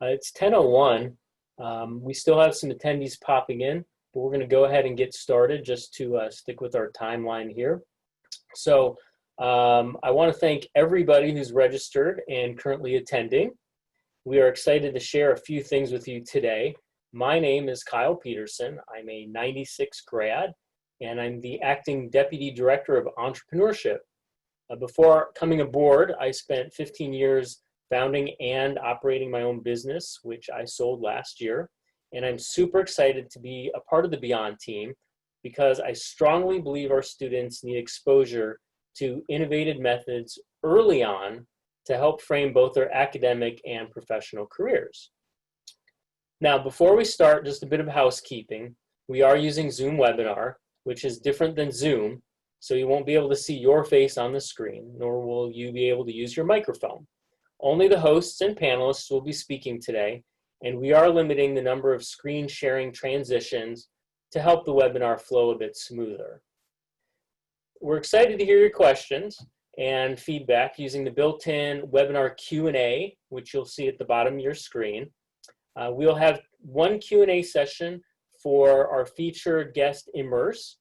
It's 10:01. We still have some attendees popping in, but we're going to go ahead and get started just to stick with our timeline here. So I want to thank everybody who's registered and currently attending. We are excited to share a few things with you today. My name is Kyle Peterson. I'm a 96 grad, and I'm the Acting Deputy Director of Entrepreneurship. Before coming aboard, I spent 15 years founding and operating my own business, which I sold last year. And I'm super excited to be a part of the Beyond team because I strongly believe our students need exposure to innovative methods early on to help frame both their academic and professional careers. Now, before we start, just a bit of housekeeping. We are using Zoom webinar, which is different than Zoom, so you won't be able to see your face on the screen, nor will you be able to use your microphone. Only the hosts and panelists will be speaking today, and we are limiting the number of screen sharing transitions to help the webinar flow a bit smoother. We're excited to hear your questions and feedback using the built-in webinar Q&A, which you'll see at the bottom of your screen. We'll have one Q&A session for our featured guest Immerse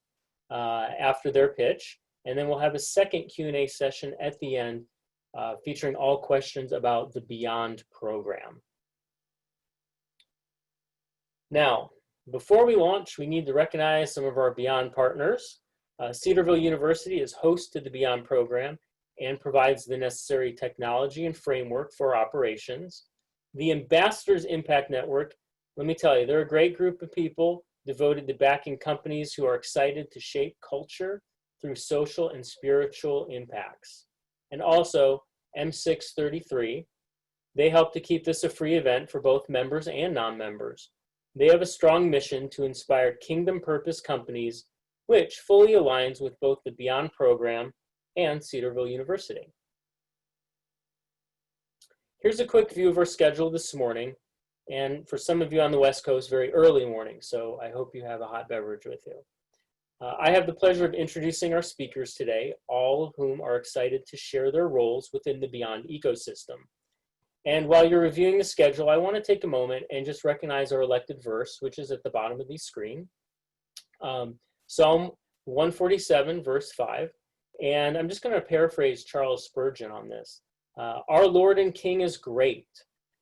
after their pitch, and then we'll have a second Q&A session at the end featuring all questions about the Beyond program. Now, before we launch, we need to recognize some of our Beyond partners. Cedarville University is host to the Beyond program and provides the necessary technology and framework for operations. The Ambassadors Impact Network, let me tell you, they're a great group of people devoted to backing companies who are excited to shape culture through social and spiritual impacts. And also, M633, they help to keep this a free event for both members and non-members. They have a strong mission to inspire kingdom purpose companies, which fully aligns with both the Beyond program and Cedarville University. Here's a quick view of our schedule this morning. And for some of you on the West Coast, very early morning, so I hope you have a hot beverage with you. I have the pleasure of introducing our speakers today, all of whom are excited to share their roles within the Beyond ecosystem. And while you're reviewing the schedule, I want to take a moment and just recognize our elected verse, which is at the bottom of the screen. Psalm 147, verse 5. And I'm just going to paraphrase Charles Spurgeon on this. Our Lord and King is great.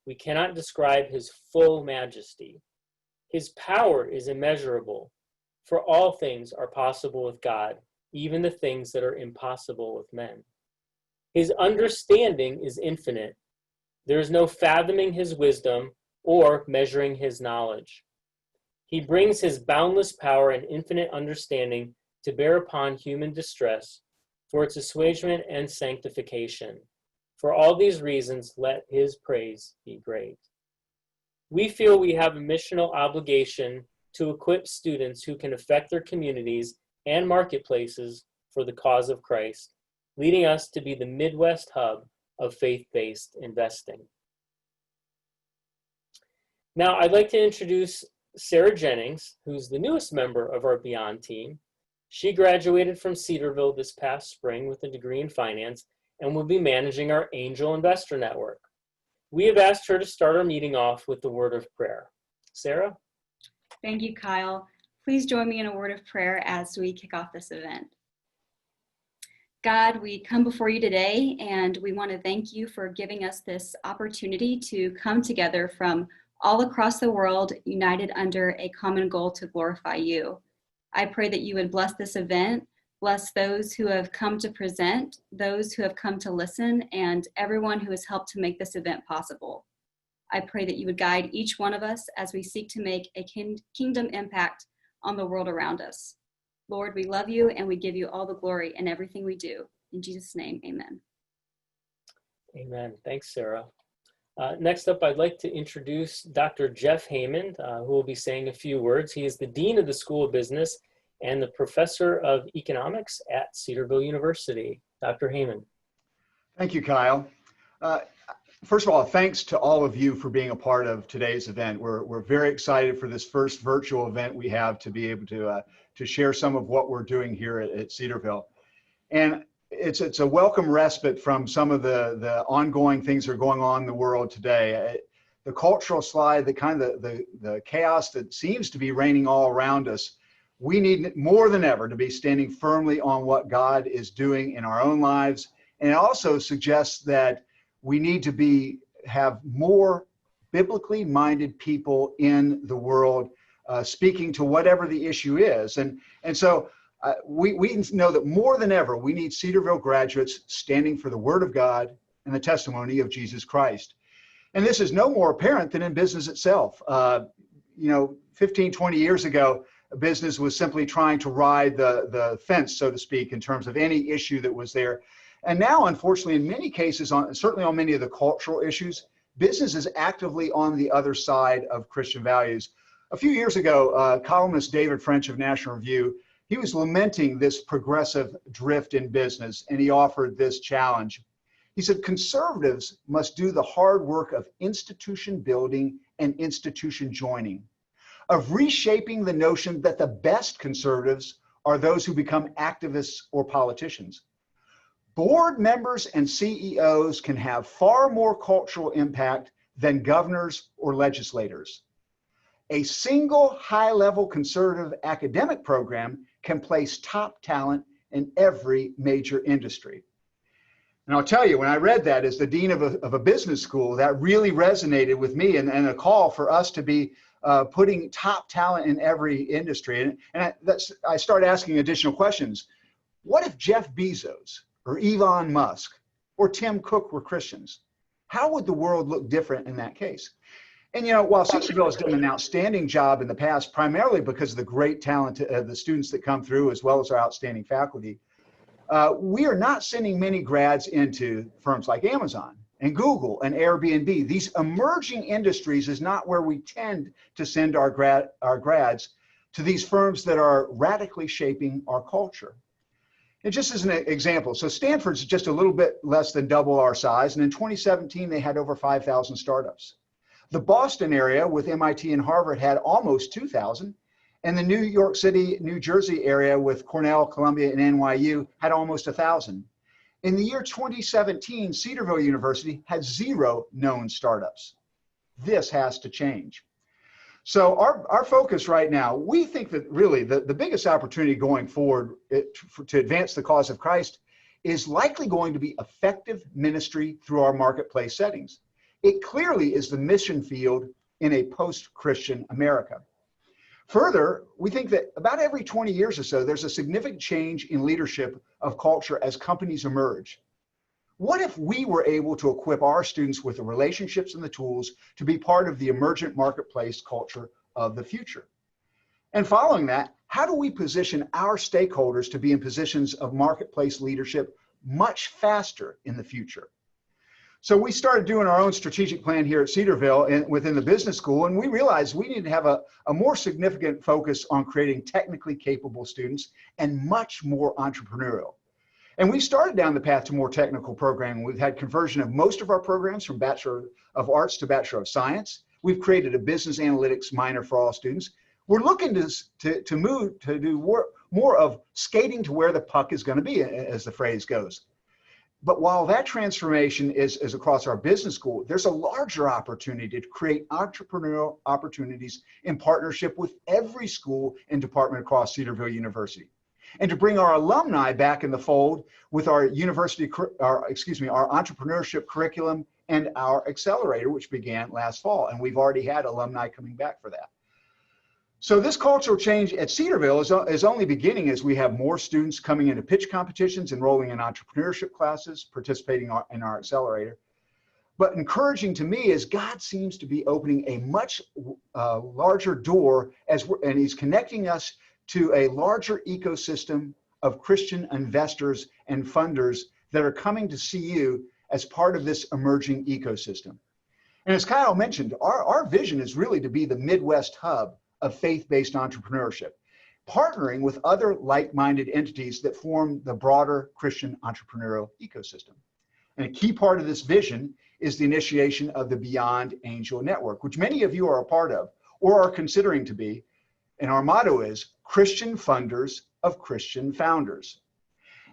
We cannot describe his full majesty. His power is immeasurable. For all things are possible with God, even the things that are impossible with men. His understanding is infinite. There is no fathoming his wisdom or measuring his knowledge. He brings his boundless power and infinite understanding to bear upon human distress for its assuagement and sanctification. For all these reasons, let his praise be great. We feel we have a missional obligation to equip students who can affect their communities and marketplaces for the cause of Christ, leading us to be the Midwest hub of faith-based investing. Now, I'd like to introduce Sarah Jennings, who's the newest member of our Beyond team. She graduated from Cedarville this past spring with a degree in finance and will be managing our Angel Investor Network. We have asked her to start our meeting off with the word of prayer. Sarah? Thank you, Kyle. Please join me in a word of prayer as we kick off this event. God, we come before you today and we want to thank you for giving us this opportunity to come together from all across the world, united under a common goal to glorify you. I pray that you would bless this event, bless those who have come to present, those who have come to listen, and everyone who has helped to make this event possible. I pray that you would guide each one of us as we seek to make a kingdom impact on the world around us. Lord, we love you and we give you all the glory in everything we do. In Jesus' name, amen. Amen. Thanks, Sarah. Next up, I'd like to introduce Dr. Jeff Haymond, who will be saying a few words. He is the Dean of the School of Business and the Professor of Economics at Cedarville University. Dr. Haymond. Thank you, Kyle. First of all, thanks to all of you for being a part of today's event. We're very excited for this first virtual event we have to be able to share some of what we're doing here at Cedarville. And it's a welcome respite from some of the ongoing things that are going on in the world today. the cultural slide, the kind of the chaos that seems to be reigning all around us, we need more than ever to be standing firmly on what God is doing in our own lives. And it also suggests that we need to have more biblically minded people in the world, speaking to whatever the issue is. And so we know that more than ever, we need Cedarville graduates standing for the Word of God and the testimony of Jesus Christ. And this is no more apparent than in business itself. 15, 20 years ago, business was simply trying to ride the fence, so to speak, in terms of any issue that was there. And now, unfortunately, in many cases, certainly on many of the cultural issues, business is actively on the other side of Christian values. A few years ago, columnist David French of National Review, he was lamenting this progressive drift in business, and he offered this challenge. He said, conservatives must do the hard work of institution building and institution joining, of reshaping the notion that the best conservatives are those who become activists or politicians. Board members and CEOs can have far more cultural impact than governors or legislators. A single high-level conservative academic program can place top talent in every major industry. And I'll tell you, when I read that as the dean of a business school, that really resonated with me, and a call for us to be putting top talent in every industry. And I started asking additional questions. What if Jeff Bezos or Elon Musk or Tim Cook were Christians? How would the world look different in that case? And while Cedarville has done an outstanding job in the past, primarily because of the great talent of the students that come through, as well as our outstanding faculty, we are not sending many grads into firms like Amazon and Google and Airbnb. These emerging industries is not where we tend to send our grads, to these firms that are radically shaping our culture. And just as an example, so Stanford's just a little bit less than double our size, and in 2017 they had over 5,000 startups. The Boston area with MIT and Harvard had almost 2,000, and the New York City, New Jersey area with Cornell, Columbia, and NYU had almost 1,000. In the year 2017, Cedarville University had 0 known startups. This has to change. So our focus right now, we think that really the biggest opportunity going forward to advance the cause of Christ is likely going to be effective ministry through our marketplace settings. It clearly is the mission field in a post-Christian America. Further, we think that about every 20 years or so, there's a significant change in leadership of culture as companies emerge. What if we were able to equip our students with the relationships and the tools to be part of the emergent marketplace culture of the future? And following that, how do we position our stakeholders to be in positions of marketplace leadership much faster in the future? So we started doing our own strategic plan here at Cedarville and within the business school, and we realized we need to have a more significant focus on creating technically capable students and much more entrepreneurial. And we started down the path to more technical programming. We've had conversion of most of our programs from Bachelor of Arts to Bachelor of Science. We've created a business analytics minor for all students. We're looking to move to do more of skating to where the puck is going to be, as the phrase goes. But while that transformation is across our business school, there's a larger opportunity to create entrepreneurial opportunities in partnership with every school and department across Cedarville University, and to bring our alumni back in the fold with our entrepreneurship curriculum and our accelerator, which began last fall, and we've already had alumni coming back for that. So this cultural change at Cedarville is only beginning as we have more students coming into pitch competitions, enrolling in entrepreneurship classes, participating in our accelerator. But encouraging to me is God seems to be opening a much larger door and he's connecting us to a larger ecosystem of Christian investors and funders that are coming to see you as part of this emerging ecosystem. And as Kyle mentioned, our vision is really to be the Midwest hub of faith-based entrepreneurship, partnering with other like-minded entities that form the broader Christian entrepreneurial ecosystem. And a key part of this vision is the initiation of the Beyond Angel Network, which many of you are a part of or are considering to be. And our motto is Christian Funders of Christian Founders.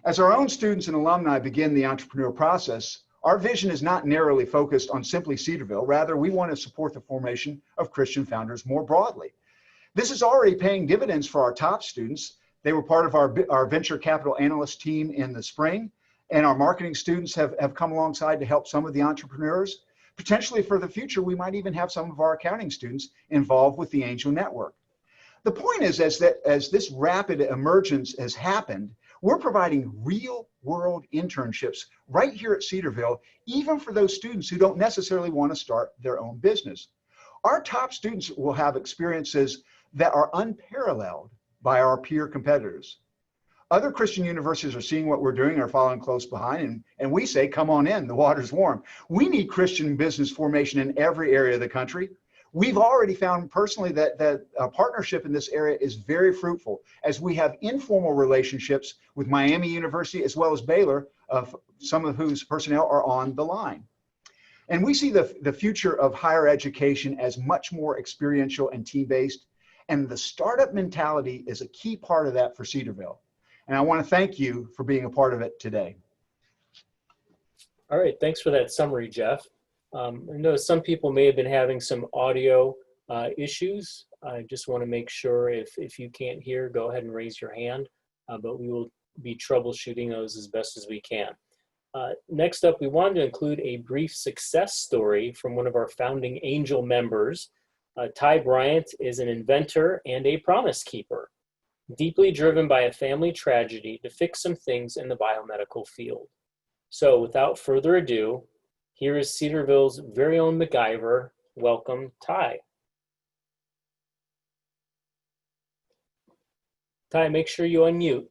As our own students and alumni begin the entrepreneurial process, Our vision is not narrowly focused on simply Cedarville. Rather, we want to support the formation of Christian founders more broadly. This is already paying dividends for our top students. They were part of our venture capital analyst team in the spring, and our marketing students have come alongside to help some of the entrepreneurs. Potentially for the future, we might even have some of our accounting students involved with the Angel Network. The point is as this rapid emergence has happened, we're providing real world internships right here at Cedarville, even for those students who don't necessarily want to start their own business. Our top students will have experiences that are unparalleled by our peer competitors. Other Christian universities are seeing what we're doing and are following close behind, and we say, come on in, the water's warm. We need Christian business formation in every area of the country. We've already found personally that a partnership in this area is very fruitful, as we have informal relationships with Miami University as well as Baylor, some of whose personnel are on the line. And we see the future of higher education as much more experiential and team-based, and the startup mentality is a key part of that for Cedarville. And I want to thank you for being a part of it today. All right, thanks for that summary, Jeff. I know some people may have been having some audio issues. I just want to make sure if you can't hear, go ahead and raise your hand, but we will be troubleshooting those as best as we can. Next up, we wanted to include a brief success story from one of our founding Angel members. Ty Bryant is an inventor and a promise keeper, deeply driven by a family tragedy to fix some things in the biomedical field. So without further ado, here is Cedarville's very own MacGyver. Welcome, Ty. Ty, make sure you unmute.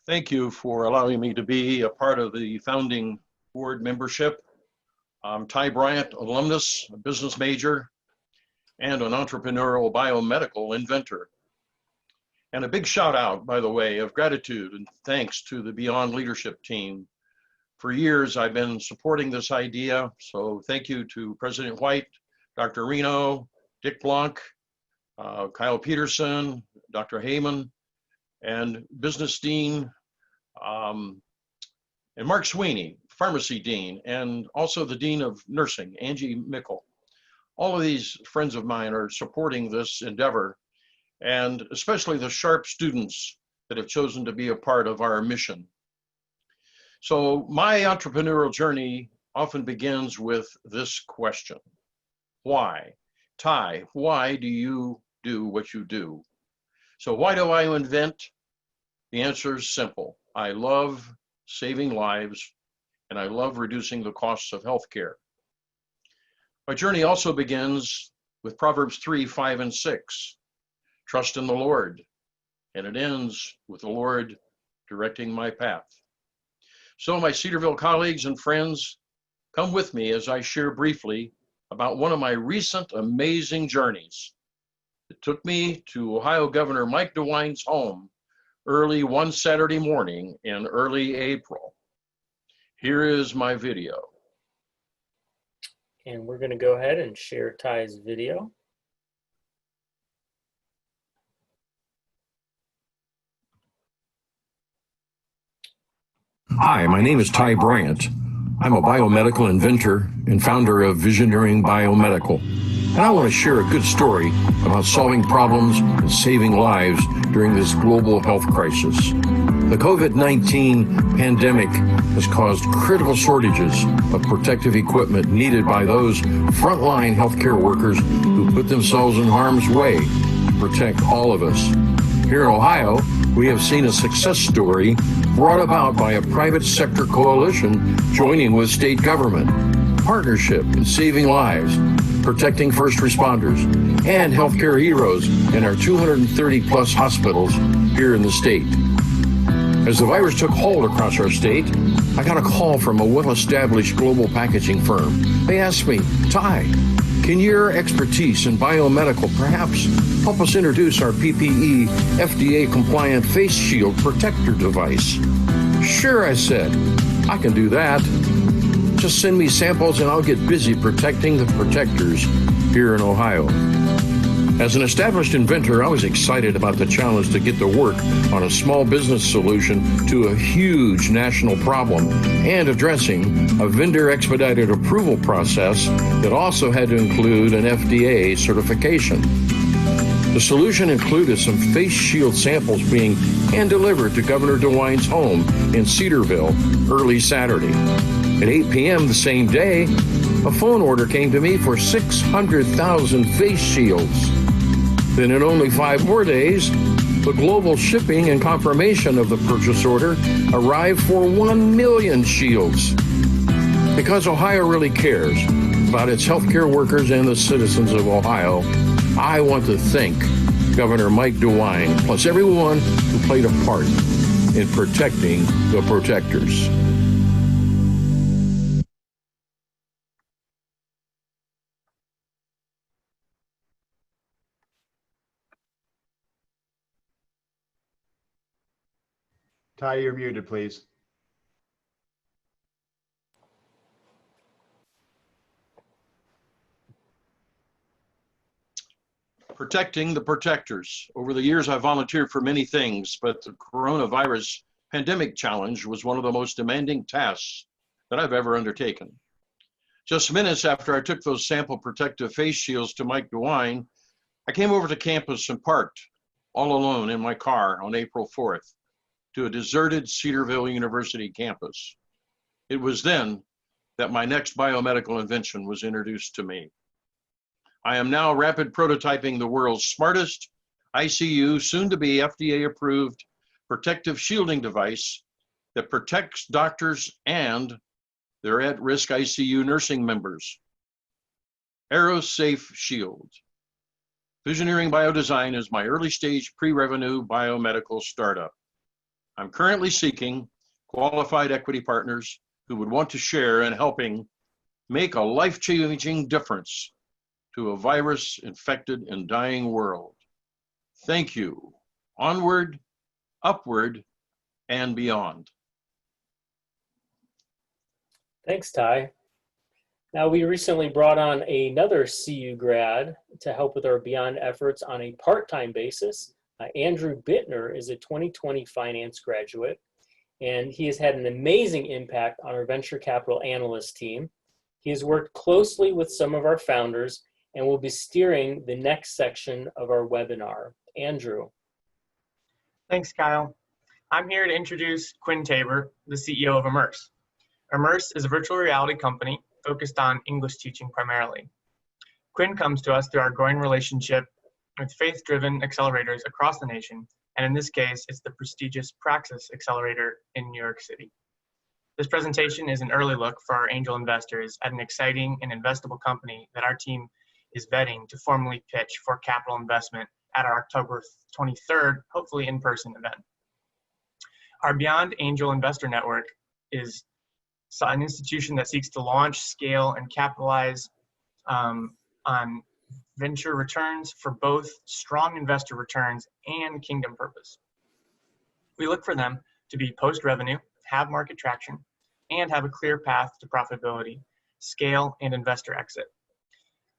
Thank you for allowing me to be a part of the founding board membership. I'm Ty Bryant, alumnus, a business major, and an entrepreneurial biomedical inventor. And a big shout out, by the way, of gratitude and thanks to the Beyond leadership team. For years, I've been supporting this idea, so thank you to President White, Dr. Reno, Dick Blanc, Kyle Peterson, Dr. Haymond, and Business Dean, and Mark Sweeney, Pharmacy Dean, and also the Dean of Nursing, Angie Mickle. All of these friends of mine are supporting this endeavor, and especially the sharp students that have chosen to be a part of our mission. So my entrepreneurial journey often begins with this question. Why? Ty, why do you do what you do? So why do I invent? The answer is simple. I love saving lives, and I love reducing the costs of healthcare. My journey also begins with Proverbs 3, 5, and 6. Trust in the Lord, and it ends with the Lord directing my path. So my Cedarville colleagues and friends, come with me as I share briefly about one of my recent amazing journeys. It took me to Ohio Governor Mike DeWine's home early one Saturday morning in early April. Here is my video. And we're going to go ahead and share Ty's video. Hi, my name is Ty Bryant. I'm a biomedical inventor and founder of Visioneering Biomedical. And I want to share a good story about solving problems and saving lives during this global health crisis. The COVID-19 pandemic has caused critical shortages of protective equipment needed by those frontline healthcare workers who put themselves in harm's way to protect all of us. Here in Ohio, we have seen a success story brought about by a private sector coalition joining with state government. Partnership in saving lives, protecting first responders, and healthcare heroes in our 230 plus hospitals here in the state. As the virus took hold across our state, I got a call from a well-established global packaging firm. They asked me, Ty, can your expertise in biomedical perhaps help us introduce our PPE FDA-compliant face shield protector device? Sure, I said, I can do that. Just send me samples and I'll get busy protecting the protectors here in Ohio. As an established inventor, I was excited about the challenge to get to work on a small business solution to a huge national problem and addressing a vendor expedited approval process that also had to include an FDA certification. The solution included some face shield samples being hand-delivered to Governor DeWine's home in Cedarville early Saturday. At 8 p.m. the same day, a phone order came to me for 600,000 face shields. Then in only 5 more days, the global shipping and confirmation of the purchase order arrived for 1 million shields. Because Ohio really cares about its healthcare workers and the citizens of Ohio, I want to thank Governor Mike DeWine, plus everyone who played a part in protecting the protectors. Ty, you're muted, please. Protecting the protectors. Over the years, I've volunteered for many things, but the coronavirus pandemic challenge was one of the most demanding tasks that I've ever undertaken. Just minutes after I took those sample protective face shields to Mike DeWine, I came over to campus and parked all alone in my car on April 4th to a deserted Cedarville University campus. It was then that my next biomedical invention was introduced to me. I am now rapid prototyping the world's smartest ICU, soon to be FDA approved protective shielding device that protects doctors and their at-risk ICU nursing members. AeroSafe Shield. Visioneering Biodesign is my early stage pre-revenue biomedical startup. I'm currently seeking qualified equity partners who would want to share in helping make a life-changing difference to a virus-infected and dying world. Thank you. Onward, upward, and beyond. Thanks, Ty. Now, we recently brought on another CU grad to help with our Beyond efforts on a part-time basis. Andrew Bittner is a 2020 finance graduate, and he has had an amazing impact on our venture capital analyst team. He has worked closely with some of our founders and will be steering the next section of our webinar. Andrew. Thanks, Kyle. I'm here to introduce Quinn Taber, the CEO of Immerse. Immerse is a virtual reality company focused on English teaching primarily. Quinn comes to us through our growing relationship with faith-driven accelerators across the nation, and in this case, it's the prestigious Praxis Accelerator in New York City. This presentation is an early look for our angel investors at an exciting and investable company that our team is vetting to formally pitch for capital investment at our October 23rd, hopefully in-person event. Our Beyond Angel Investor Network is an institution that seeks to launch, scale, and capitalize on venture returns for both strong investor returns and kingdom purpose. We look for them to be post-revenue, have market traction, and have a clear path to profitability, scale, and investor exit.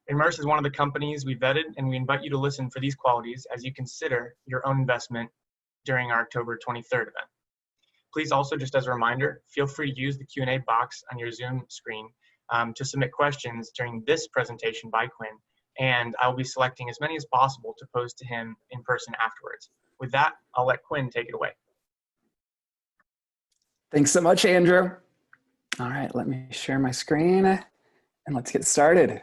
Immerse is one of the companies we vetted, and we invite you to listen for these qualities as you consider your own investment during our October 23rd event. Please also, just as a reminder, feel free to use the Q&A box on your Zoom screen to submit questions during this presentation by Quinn, and I'll be selecting as many as possible to pose to him in person afterwards. With that, I'll let Quinn take it away. Thanks so much, Andrew. All right, let me share my screen and let's get started.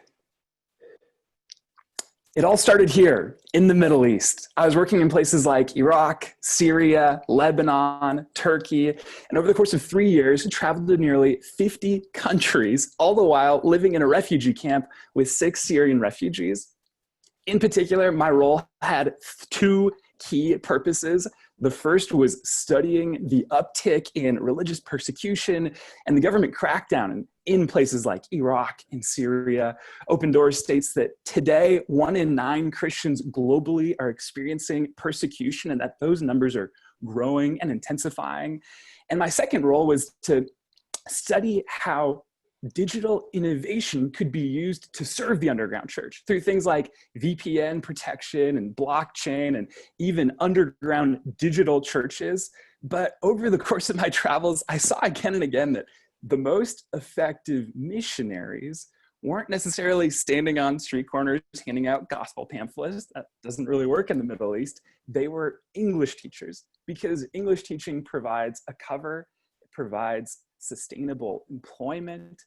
It all started here in the Middle East. I was working in places like Iraq, Syria, Lebanon, Turkey, and over the course of 3 years, traveled to nearly 50 countries, all the while living in a refugee camp with 6 Syrian refugees. In particular, my role had 2 key purposes. The first was studying the uptick in religious persecution and the government crackdown in places like Iraq and Syria. Open Doors states that today, 1 in 9 Christians globally are experiencing persecution, and that those numbers are growing and intensifying. And my second role was to study how digital innovation could be used to serve the underground church through things like VPN protection and blockchain and even underground digital churches. But over the course of my travels, I saw again and again that the most effective missionaries weren't necessarily standing on street corners handing out gospel pamphlets. That doesn't really work in the Middle East. They were English teachers, because English teaching provides a cover, it provides sustainable employment,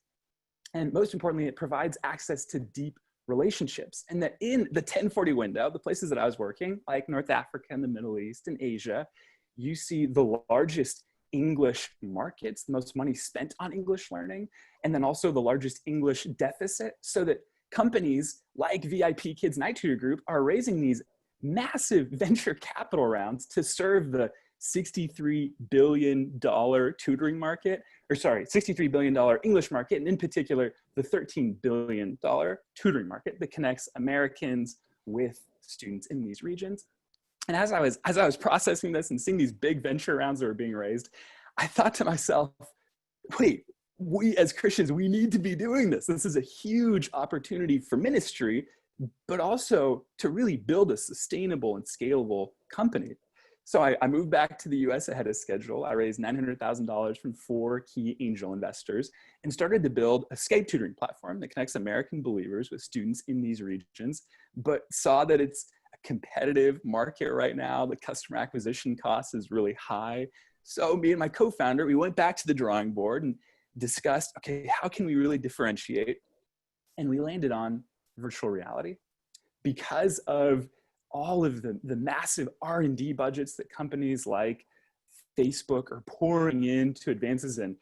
and most importantly, it provides access to deep relationships. And that in the 1040 window, the places that I was working, like North Africa and the Middle East and Asia, you see the largest English markets, the most money spent on English learning, and then also the largest English deficit, so that companies like VIP Kids Night Tutor Group are raising these massive venture capital rounds to serve the $63 billion tutoring market, or sorry, $63 billion English market, and in particular, the $13 billion tutoring market that connects Americans with students in these regions. And as I was processing this and seeing these big venture rounds that were being raised, I thought to myself, wait, we as Christians, we need to be doing this. This is a huge opportunity for ministry, but also to really build a sustainable and scalable company. So I moved back to the US ahead of schedule. I raised $900,000 from 4 key angel investors and started to build a Skype tutoring platform that connects American believers with students in these regions, but saw that it's a competitive market right now. The customer acquisition cost is really high. So me and my co-founder, we went back to the drawing board and discussed, okay, how can we really differentiate? And we landed on virtual reality. Because of all of the massive R&D budgets that companies like Facebook are pouring into advances in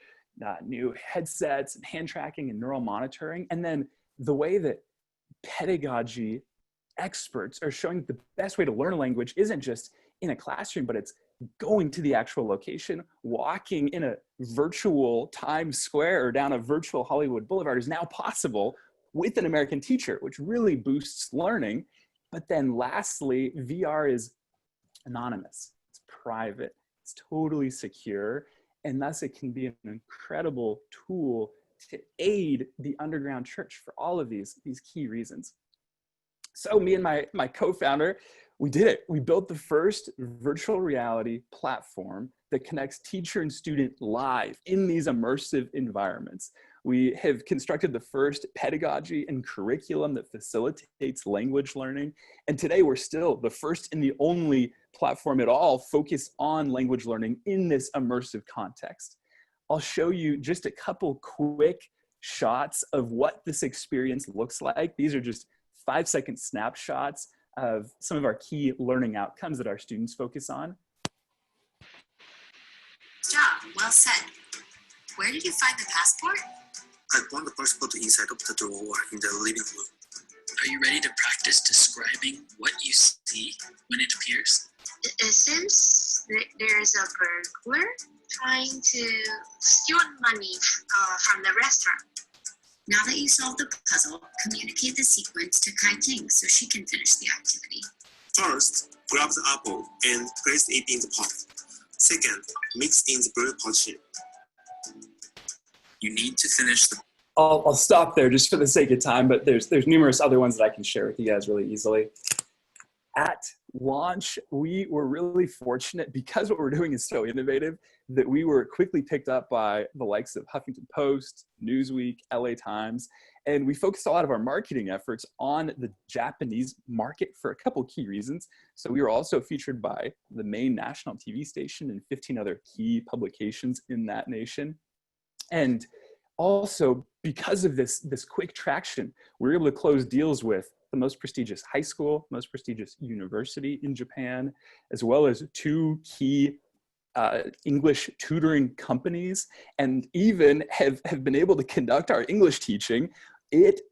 new headsets and hand tracking and neural monitoring. And then the way that pedagogy experts are showing the best way to learn a language isn't just in a classroom, but it's going to the actual location, walking in a virtual Times Square or down a virtual Hollywood Boulevard is now possible with an American teacher, which really boosts learning. But then lastly, VR is anonymous, it's private, it's totally secure, and thus it can be an incredible tool to aid the underground church for all of these key reasons. So me and my co-founder, we did it. We built the first virtual reality platform that connects teacher and student live in these immersive environments. We have constructed the first pedagogy and curriculum that facilitates language learning. And today we're still the first and the only platform at all focused on language learning in this immersive context. I'll show you just a couple quick shots of what this experience looks like. These are just 5-second snapshots of some of our key learning outcomes that our students focus on. Job, well said. Where did you find the passport? I found the passport inside of the drawer in the living room. Are you ready to practice describing what you see when it appears? It seems there is a burglar trying to steal money from the restaurant. Now that you solved the puzzle, communicate the sequence to Kai Ting so she can finish the activity. First, grab the apple and place it in the pot. Second, mix in the bread portion. You need to finish the... I'll stop there just for the sake of time, but there's numerous other ones that I can share with you guys really easily. At launch, we were really fortunate because what we're doing is so innovative that we were quickly picked up by the likes of Huffington Post, Newsweek, LA Times, and we focused a lot of our marketing efforts on the Japanese market for a couple key reasons. So we were also featured by the main national TV station and 15 other key publications in that nation. And also, because of this quick traction, we were able to close deals with the most prestigious high school, most prestigious university in Japan, as well as 2 key English tutoring companies, and even have been able to conduct our English teaching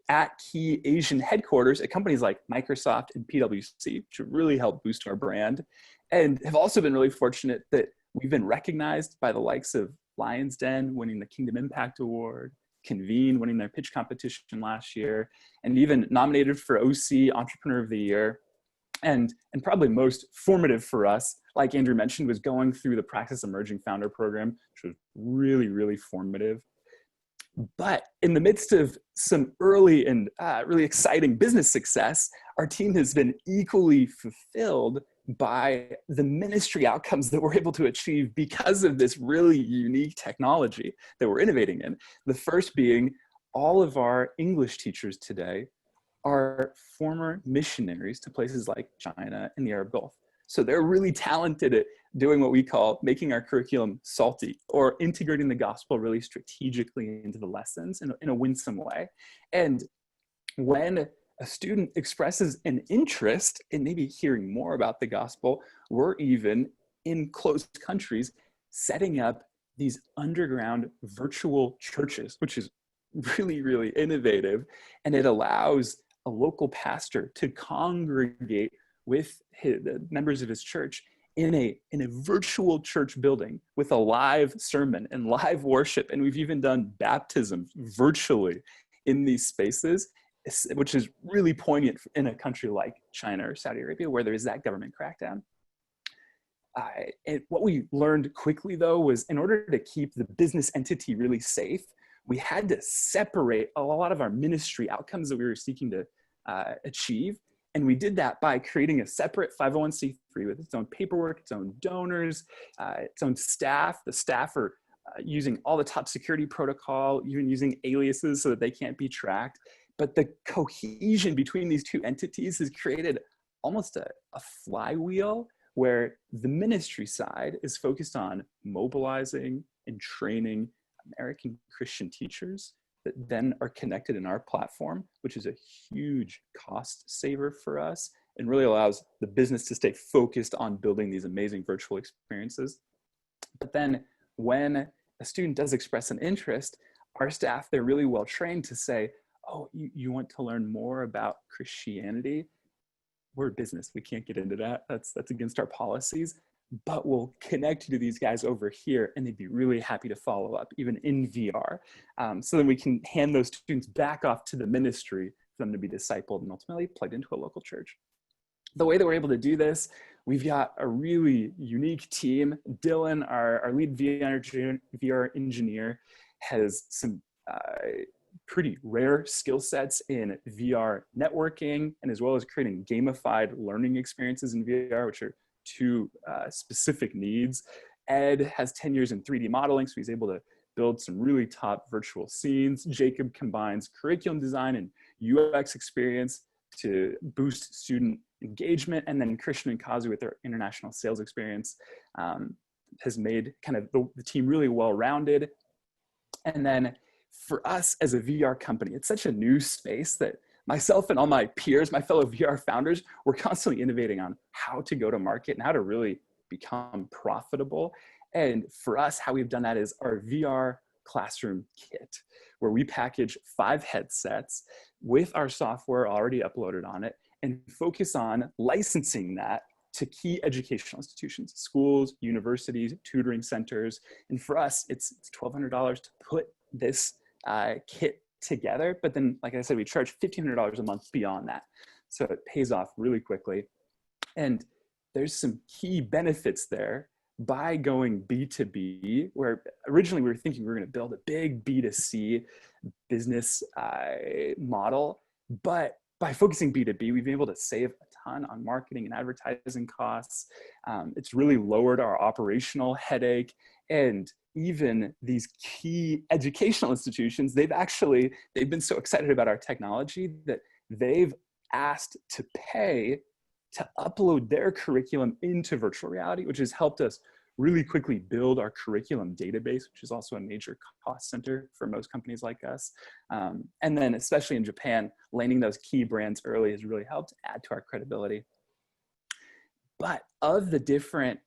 at key Asian headquarters at companies like Microsoft and PwC, which have really helped boost our brand, and have also been really fortunate that we've been recognized by the likes of Lion's Den winning the Kingdom Impact Award, Convene winning their pitch competition last year, and even nominated for OC Entrepreneur of the Year. And probably most formative for us, like Andrew mentioned, was going through the Practice Emerging Founder Program, which was really, really formative. But in the midst of some early and really exciting business success, our team has been equally fulfilled by the ministry outcomes that we're able to achieve because of this really unique technology that we're innovating in. The first being all of our English teachers today are former missionaries to places like China and the Arab Gulf. So they're really talented at doing what we call making our curriculum salty, or integrating the gospel really strategically into the lessons in a winsome way. And when a student expresses an interest in maybe hearing more about the gospel, we're even in closed countries setting up these underground virtual churches, which is really, really innovative. And it allows a local pastor to congregate with the members of his church in a virtual church building with a live sermon and live worship. And we've even done baptism virtually in these spaces, which is really poignant in a country like China or Saudi Arabia, where there is that government crackdown. And what we learned quickly, though, was in order to keep the business entity really safe, we had to separate a lot of our ministry outcomes that we were seeking to achieve. And we did that by creating a separate 501c3 with its own paperwork, its own donors, its own staff. The staff are using all the top security protocol, even using aliases so that they can't be tracked. But the cohesion between these two entities has created almost a flywheel where the ministry side is focused on mobilizing and training American Christian teachers that then are connected in our platform, which is a huge cost saver for us and really allows the business to stay focused on building these amazing virtual experiences. But then when a student does express an interest, our staff, they're really well trained to say, oh, you want to learn more about Christianity? We're a business, we can't get into that. That's against our policies. But we'll connect you to these guys over here and they'd be really happy to follow up, even in VR. So then we can hand those students back off to the ministry for them to be discipled and ultimately plugged into a local church. The way that we're able to do this, we've got a really unique team. Dylan, our lead VR engineer, has some pretty rare skill sets in VR networking, and as well as creating gamified learning experiences in VR, which are two specific needs. Ed has 10 years in 3D modeling, so he's able to build some really top virtual scenes. Jacob combines curriculum design and UX experience to boost student engagement. And then Christian and Kazu, with their international sales experience, has made kind of the team really well-rounded. And then for us as a VR company, it's such a new space that myself and all my peers, my fellow VR founders, we're constantly innovating on how to go to market and how to really become profitable. And for us, how we've done that is our VR classroom kit, where we package 5 headsets with our software already uploaded on it and focus on licensing that to key educational institutions, schools, universities, tutoring centers. And for us, it's $1,200 to put this kit together, but then, like I said, we charge $1,500 a month beyond that. So it pays off really quickly. And there's some key benefits there by going B2B, where originally we were thinking we were going to build a big B2C business model, but by focusing B2B, we've been able to save a ton on marketing and advertising costs. It's really lowered our operational headache. And even these key educational institutions, they've been so excited about our technology that they've asked to pay to upload their curriculum into virtual reality, which has helped us really quickly build our curriculum database, which is also a major cost center for most companies like us. And then especially in Japan, landing those key brands early has really helped add to our credibility. But of the different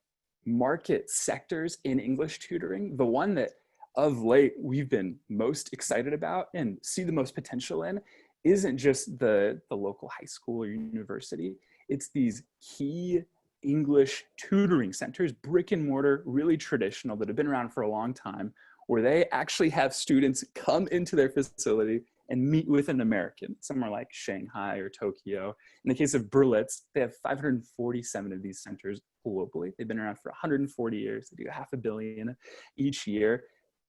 market sectors in English tutoring, the one that of late we've been most excited about and see the most potential in isn't just the local high school or university. It's these key English tutoring centers, brick and mortar, really traditional, that have been around for a long time, where they actually have students come into their facility and meet with an American, somewhere like Shanghai or Tokyo. In the case of Berlitz, they have 547 of these centers globally. They've been around for 140 years. They do $500 million each year.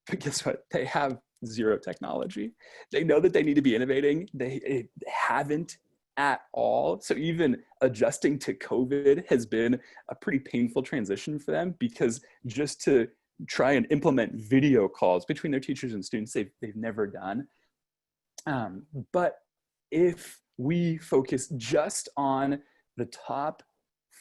But guess what? They have zero technology. They know that they need to be innovating. They haven't at all. So even adjusting to COVID has been a pretty painful transition for them, because just to try and implement video calls between their teachers and students, they've never done. But if we focus just on the top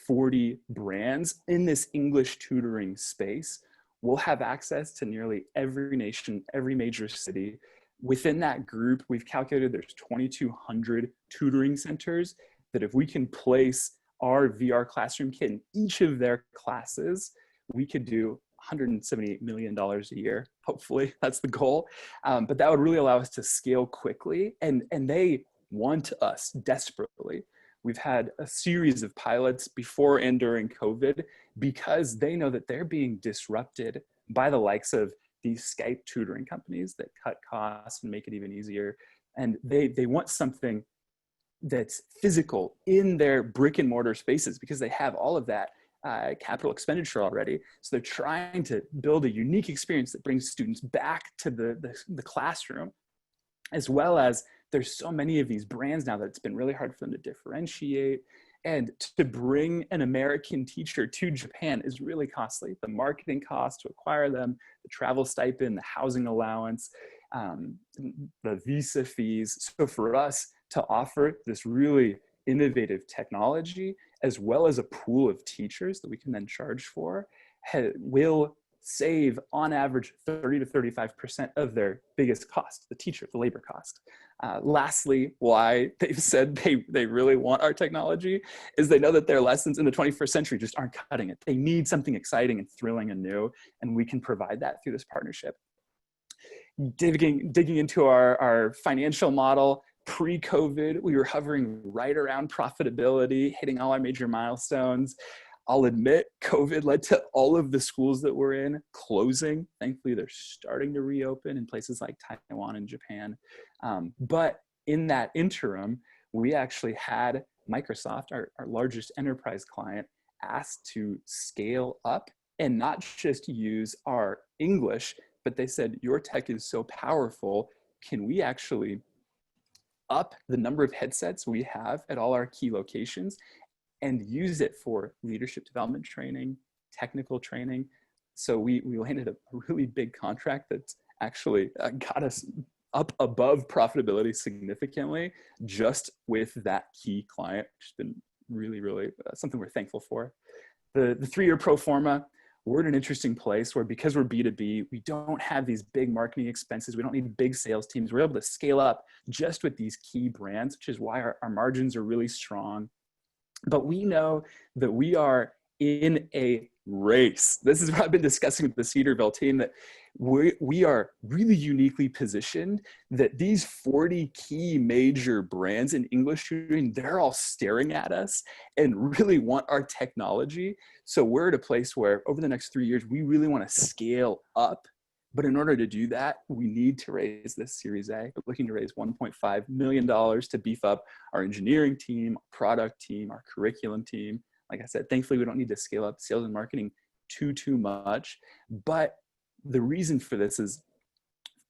40 brands in this English tutoring space, we'll have access to nearly every nation, every major city. Within that group, we've calculated there's 2,200 tutoring centers that if we can place our VR classroom kit in each of their classes, we could do $178 million a year. Hopefully that's the goal. But that would really allow us to scale quickly. And they want us desperately. We've had a series of pilots before and during COVID, because they know that they're being disrupted by the likes of these Skype tutoring companies that cut costs and make it even easier. And they want something that's physical in their brick and mortar spaces, because they have all of that capital expenditure already. So they're trying to build a unique experience that brings students back to the classroom, as well as there's so many of these brands now that it's been really hard for them to differentiate. And to bring an American teacher to Japan is really costly. The marketing cost to acquire them, the travel stipend, the housing allowance, the visa fees. So for us to offer this really innovative technology, as well as a pool of teachers that we can then charge for, will save on average 30 to 35% of their biggest cost, the teacher, the labor cost. Lastly, why they've said they really want our technology is they know that their lessons in the 21st century just aren't cutting it. They need something exciting and thrilling and new, and we can provide that through this partnership. Digging into our financial model, pre-COVID, we were hovering right around profitability, hitting all our major milestones. I'll admit, COVID led to all of the schools that we're in closing. Thankfully, they're starting to reopen in places like Taiwan and Japan. But in that interim, we actually had Microsoft, our largest enterprise client, asked to scale up and not just use our English, but they said, your tech is so powerful, can we actually up the number of headsets we have at all our key locations and use it for leadership development training, technical training. So we landed a really big contract that's actually got us up above profitability significantly just with that key client, which has been really something we're thankful for. The 3-year Pro-Forma, we're in an interesting place where, because we're B2B, we don't have these big marketing expenses. We don't need big sales teams. We're able to scale up just with these key brands, which is why our margins are really strong. But we know that we are in a race. This is what I've been discussing with the Cedarville team, that we are really uniquely positioned, that these 40 key major brands in English tutoring, they're all staring at us and really want our technology. So we're at a place where over the next 3 years, we really want to scale up. But in order to do that, we need to raise this Series A. We're looking to raise $1.5 million to beef up our engineering team, product team, our curriculum team. Like I said, thankfully, we don't need to scale up sales and marketing too much. But the reason for this is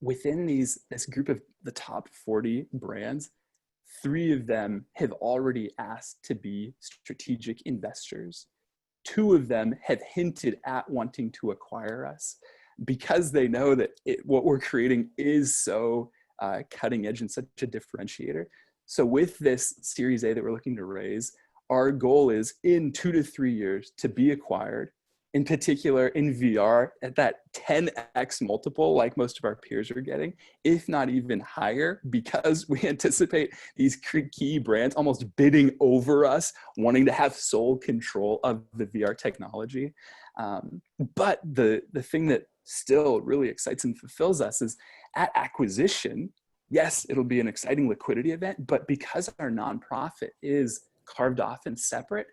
within this group of the top 40 brands, 3 of them have already asked to be strategic investors. 2 of them have hinted at wanting to acquire us, because they know that what we're creating is so cutting edge and such a differentiator. So with this Series A that we're looking to raise, our goal is in 2 to 3 years to be acquired, in particular in VR at that 10x multiple like most of our peers are getting, if not even higher, because we anticipate these key brands almost bidding over us, wanting to have sole control of the VR technology. But the thing that still really excites and fulfills us is at acquisition, yes, it'll be an exciting liquidity event, but because our nonprofit is carved off and separate,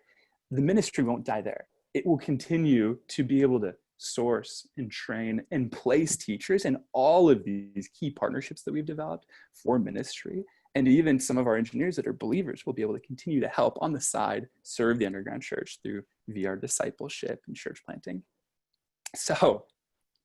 the ministry won't die there. It will continue to be able to source and train and place teachers in all of these key partnerships that we've developed for ministry. And even some of our engineers that are believers will be able to continue to help on the side serve the underground church through VR discipleship and church planting. So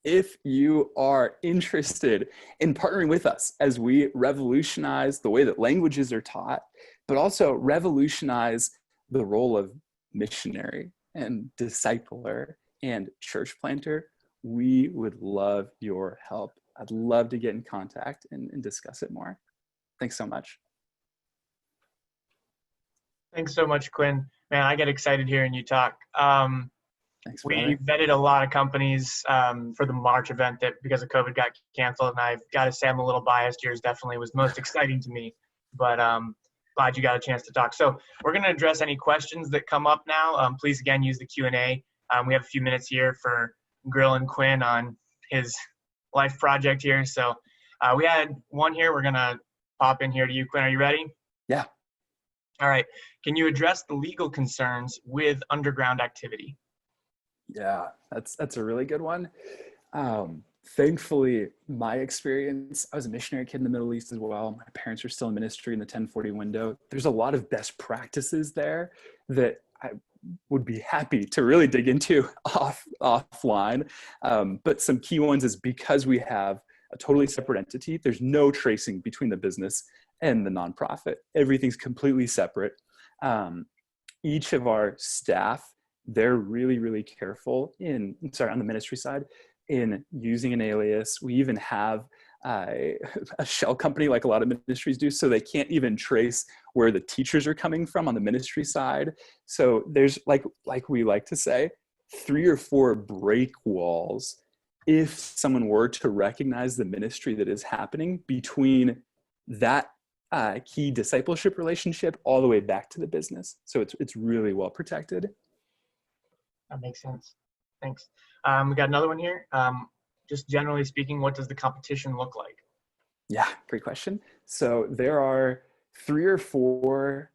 If you are interested in partnering with us as we revolutionize the way that languages are taught, but also revolutionize the role of missionary and discipler and church planter, we would love your help. I'd love to get in contact and discuss it more. Thanks so much. Thanks so much, Quinn. Man, I get excited hearing you talk. Thanks, We brother. vetted a lot of companies for the March event that, because of COVID, got canceled, and I've got to say I'm a little biased. Yours definitely was most exciting to me, but glad you got a chance to talk. So we're going to address any questions that come up now. Please, again, use the Q&A. We have a few minutes here for grilling Quinn on his life project here. So we had one here. We're going to pop in here to you, Quinn. Are you ready? Yeah. All right. Can you address the legal concerns with underground activity? Yeah, that's a really good one. Thankfully, my experience, I was a missionary kid in the Middle East as well. My parents were still in ministry in the 1040 window. There's a lot of best practices there that I would be happy to really dig into offline. But some key ones is because we have a totally separate entity, there's no tracing between the business and the nonprofit. Everything's completely separate. Each of our staff, they're really, really careful on the ministry side, in using an alias. We even have a shell company like a lot of ministries do, so they can't even trace where the teachers are coming from on the ministry side. So there's, like we like to say, 3 or 4 break walls if someone were to recognize the ministry that is happening between that key discipleship relationship all the way back to the business. So it's really well protected. That makes sense. Thanks. We got another one here. Just generally speaking, what does the competition look like? Yeah, great question. So there are 3 or 4,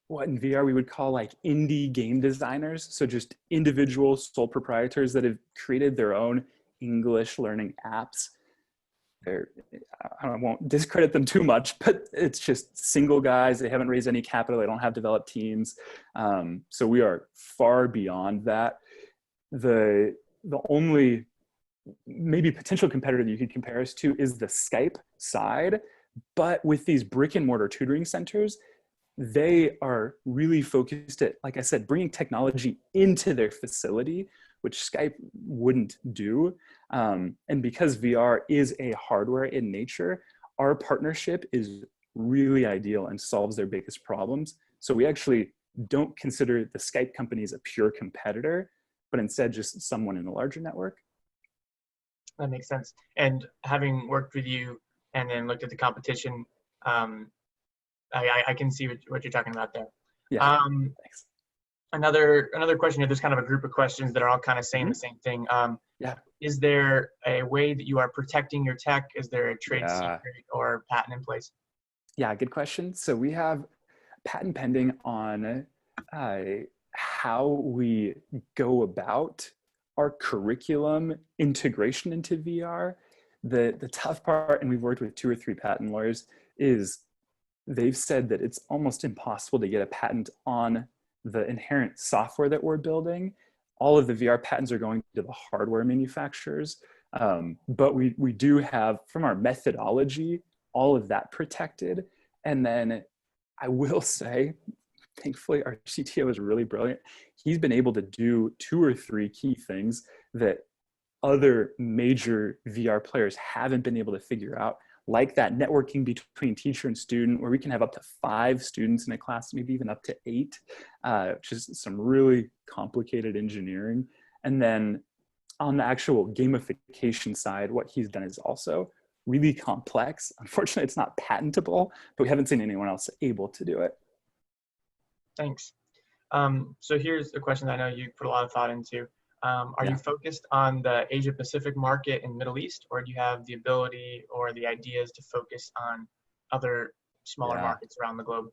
what in VR we would call like indie game designers. So just individual sole proprietors that have created their own English learning apps. I won't discredit them too much, but it's just single guys. They haven't raised any capital. They don't have developed teams. So we are far beyond that. The only maybe potential competitor that you could compare us to is the Skype side. But with these brick and mortar tutoring centers, they are really focused at, like I said, bringing technology into their facility, which Skype wouldn't do. And because VR is a hardware in nature, our partnership is really ideal and solves their biggest problems. So we actually don't consider the Skype companies a pure competitor, but instead just someone in a larger network. That makes sense. And having worked with you and then looked at the competition, I can see what you're talking about there. Yeah, thanks. Another question here, there's kind of a group of questions that are all kind of saying the same thing. Yeah. Is there a way that you are protecting your tech? Is there a trade secret or patent in place? Yeah, good question. So we have patent pending on how we go about our curriculum integration into VR. The tough part, and we've worked with 2 or 3 patent lawyers, is they've said that it's almost impossible to get a patent on the inherent software that we're building. All of the VR patents are going to the hardware manufacturers. But we do have, from our methodology, all of that protected. And then I will say, thankfully, our CTO is really brilliant. He's been able to do 2 or 3 key things that other major VR players haven't been able to figure out, like that networking between teacher and student, where we can have up to 5 students in a class, maybe even up to 8, which is some really complicated engineering. And then on the actual gamification side, what he's done is also really complex. Unfortunately, it's not patentable, but we haven't seen anyone else able to do it. Thanks. So here's a question that I know you put a lot of thought into. Are you focused on the Asia Pacific market and Middle East, or do you have the ability or the ideas to focus on other smaller markets around the globe?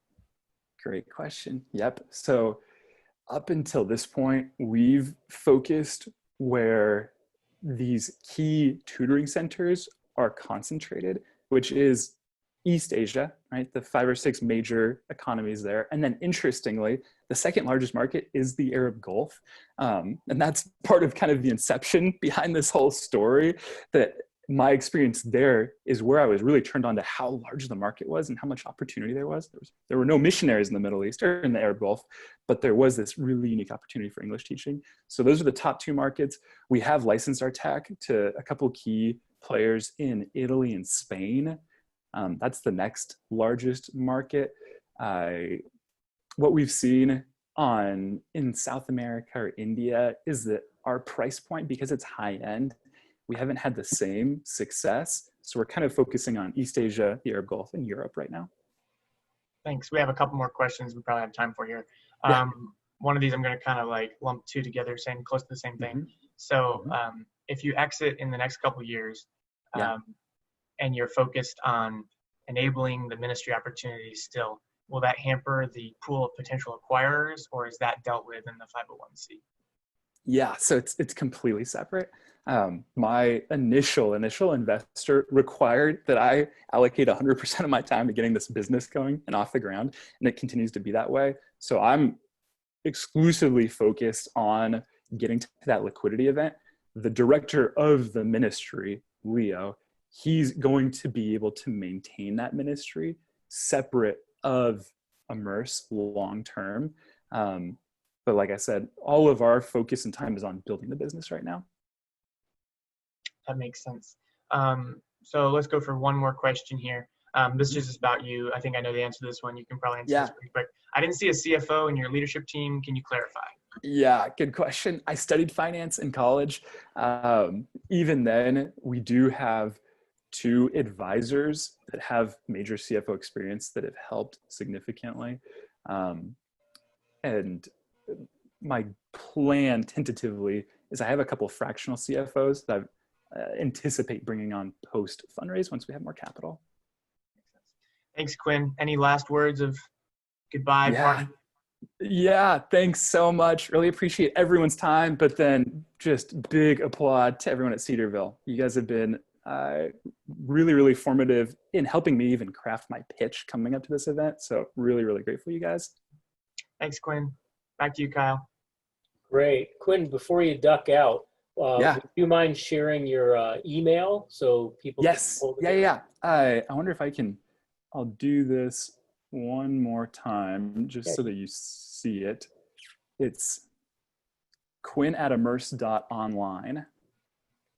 Great question. Yep. So up until this point, we've focused where these key tutoring centers are concentrated, which is East Asia, right? The 5 or 6 major economies there. And then interestingly, The second largest market is the Arab Gulf. And that's part of kind of the inception behind this whole story, that my experience there is where I was really turned on to how large the market was and how much opportunity there was. There were no missionaries in the Middle East or in the Arab Gulf, but there was this really unique opportunity for English teaching. So those are the top two markets. We have licensed our tech to a couple key players in Italy and Spain. That's the next largest market. What we've seen in South America or India is that our price point, because it's high end, we haven't had the same success. So we're kind of focusing on East Asia, the Arab Gulf, and Europe right now. Thanks. We have a couple more questions we probably have time for here. Yeah. One of these I'm going to kind of like lump two together, saying close to the same thing. Mm-hmm. So if you exit in the next couple of years and you're focused on enabling the ministry opportunities still, will that hamper the pool of potential acquirers, or is that dealt with in the 501c? Yeah, so it's completely separate. My initial investor required that I allocate 100% of my time to getting this business going and off the ground, and it continues to be that way. So I'm exclusively focused on getting to that liquidity event. The director of the ministry, Leo, he's going to be able to maintain that ministry separate of Immerse long term. But like I said, all of our focus and time is on building the business right now. That makes sense. So let's go for one more question here. This is just about you. I think I know the answer to this one. You can probably answer this pretty quick. I didn't see a CFO in your leadership team. Can you clarify? Yeah, good question. I studied finance in college. Even then, we do have 2 advisors that have major CFO experience that have helped significantly. And my plan tentatively is I have a couple of fractional CFOs that I anticipate bringing on post fundraise once we have more capital. Thanks, Quinn. Any last words of goodbye? Yeah, thanks so much. Really appreciate everyone's time, but then just big applaud to everyone at Cedarville. You guys have been really, really formative in helping me even craft my pitch coming up to this event. So really, really grateful, you guys. Thanks, Quinn. Back to you, Kyle. Great. Quinn, before you duck out, would you mind sharing your email so people can hold it? I wonder if I'll do this one more time just so that you see it. It's quinn@immerse.online.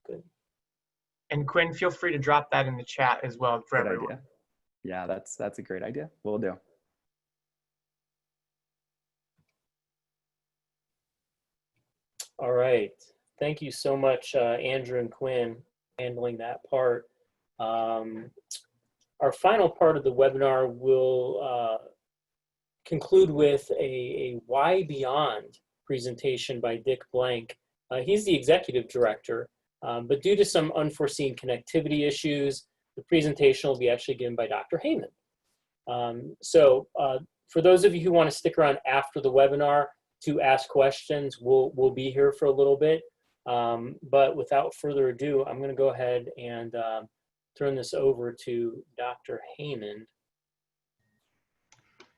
Good. And Quinn, feel free to drop that in the chat as well for everyone. Idea. Yeah, that's a great idea. Will do. All right. Thank you so much, Andrew and Quinn, handling that part. Our final part of the webinar will conclude with a Why Beyond presentation by Dick Blank. He's the executive director, but due to some unforeseen connectivity issues, the presentation will be actually given by Dr. Haymond. So for those of you who want to stick around after the webinar to ask questions, we'll be here for a little bit. But without further ado, I'm going to go ahead and turn this over to Dr. Haymond.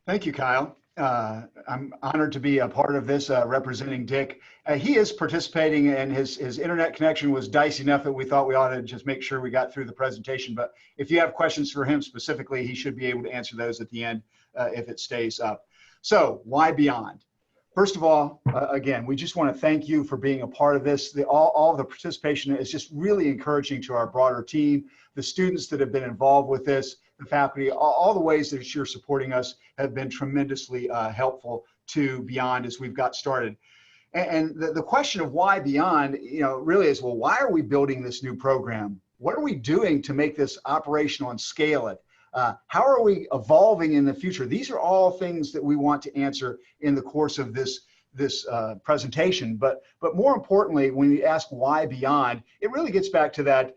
Thank you, Kyle. I'm honored to be a part of this, representing Dick. He is participating, and his internet connection was dicey enough that we thought we ought to just make sure we got through the presentation. But if you have questions for him specifically, he should be able to answer those at the end if it stays up. So, why Beyond? First of all, again, we just want to thank you for being a part of this. All of the participation is just really encouraging to our broader team. The students that have been involved with this, the faculty, all the ways that you're supporting us have been tremendously helpful to Beyond as we've got started. And the question of why Beyond, really is, well, why are we building this new program? What are we doing to make this operational and scale it? How are we evolving in the future? These are all things that we want to answer in the course of this presentation. But more importantly, when you ask why Beyond, it really gets back to that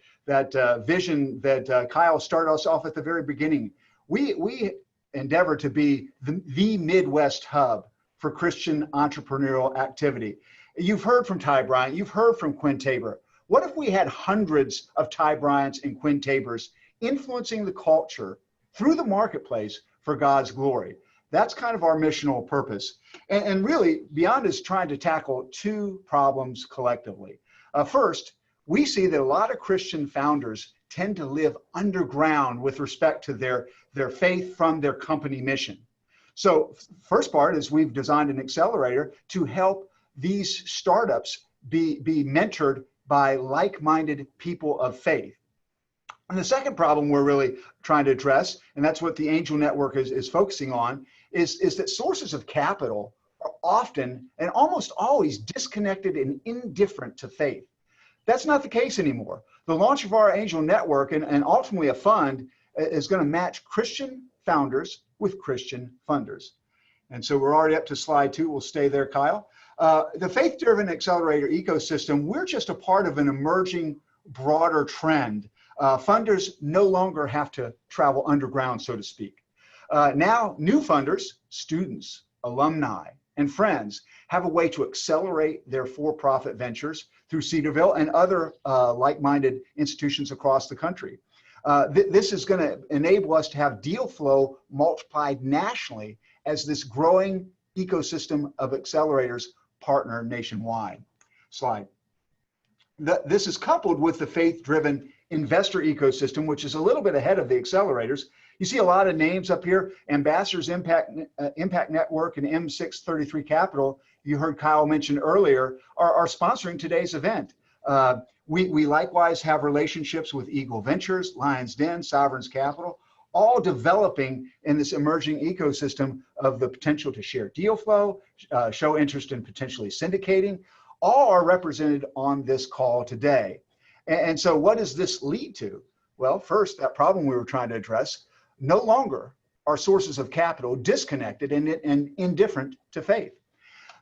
vision that Kyle started us off at the very beginning. We endeavor to be the Midwest hub for Christian entrepreneurial activity. You've heard from Ty Bryant. You've heard from Quinn Taber. What if we had hundreds of Ty Bryants and Quinn Tabers influencing the culture through the marketplace for God's glory? That's kind of our missional purpose. And really, Beyond is trying to tackle two problems collectively. First, we see that a lot of Christian founders tend to live underground with respect to their faith from their company mission. So first part is we've designed an accelerator to help these startups be mentored by like-minded people of faith. And the second problem we're really trying to address, and that's what the Angel Network is focusing on, is that sources of capital are often and almost always disconnected and indifferent to faith. That's not the case anymore. The launch of our Angel Network and ultimately a fund is going to match Christian founders with Christian funders. And so we're already up to slide 2. We'll stay there, Kyle. The faith-driven accelerator ecosystem, we're just a part of an emerging broader trend. Funders no longer have to travel underground, so to speak. Now, new funders, students, alumni, and friends have a way to accelerate their for-profit ventures through Cedarville and other like-minded institutions across the country. This is going to enable us to have deal flow multiplied nationally as this growing ecosystem of accelerators partner nationwide. Slide. This is coupled with the faith-driven investor ecosystem, which is a little bit ahead of the accelerators. You see a lot of names up here. Ambassadors Impact Network and M633 Capital, you heard Kyle mention earlier, are sponsoring today's event. We likewise have relationships with Eagle Ventures, Lions Den, Sovereigns Capital, all developing in this emerging ecosystem of the potential to share deal flow, show interest in potentially syndicating. All are represented on this call today. And so what does this lead to? Well, first, that problem we were trying to address, no longer are sources of capital disconnected and indifferent to faith.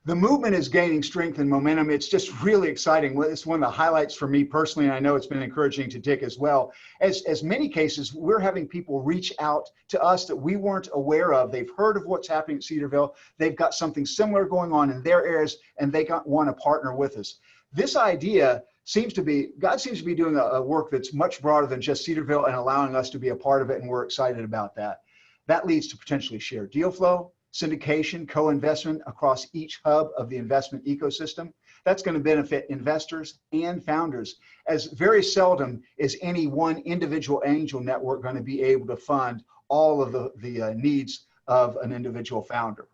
The movement is gaining strength and momentum. It's just really exciting. It's one of the highlights for me personally, and I know it's been encouraging to Dick as well. As many cases, we're having people reach out to us that we weren't aware of. They've heard of what's happening at Cedarville. They've got something similar going on in their areas, and they want to partner with us. This idea seems to be, God seems to be doing a work that's much broader than just Cedarville and allowing us to be a part of it, and we're excited about that. That leads to potentially shared deal flow, syndication, co-investment across each hub of the investment ecosystem. That's going to benefit investors and founders, as very seldom is any one individual angel network going to be able to fund all of the needs of an individual founder.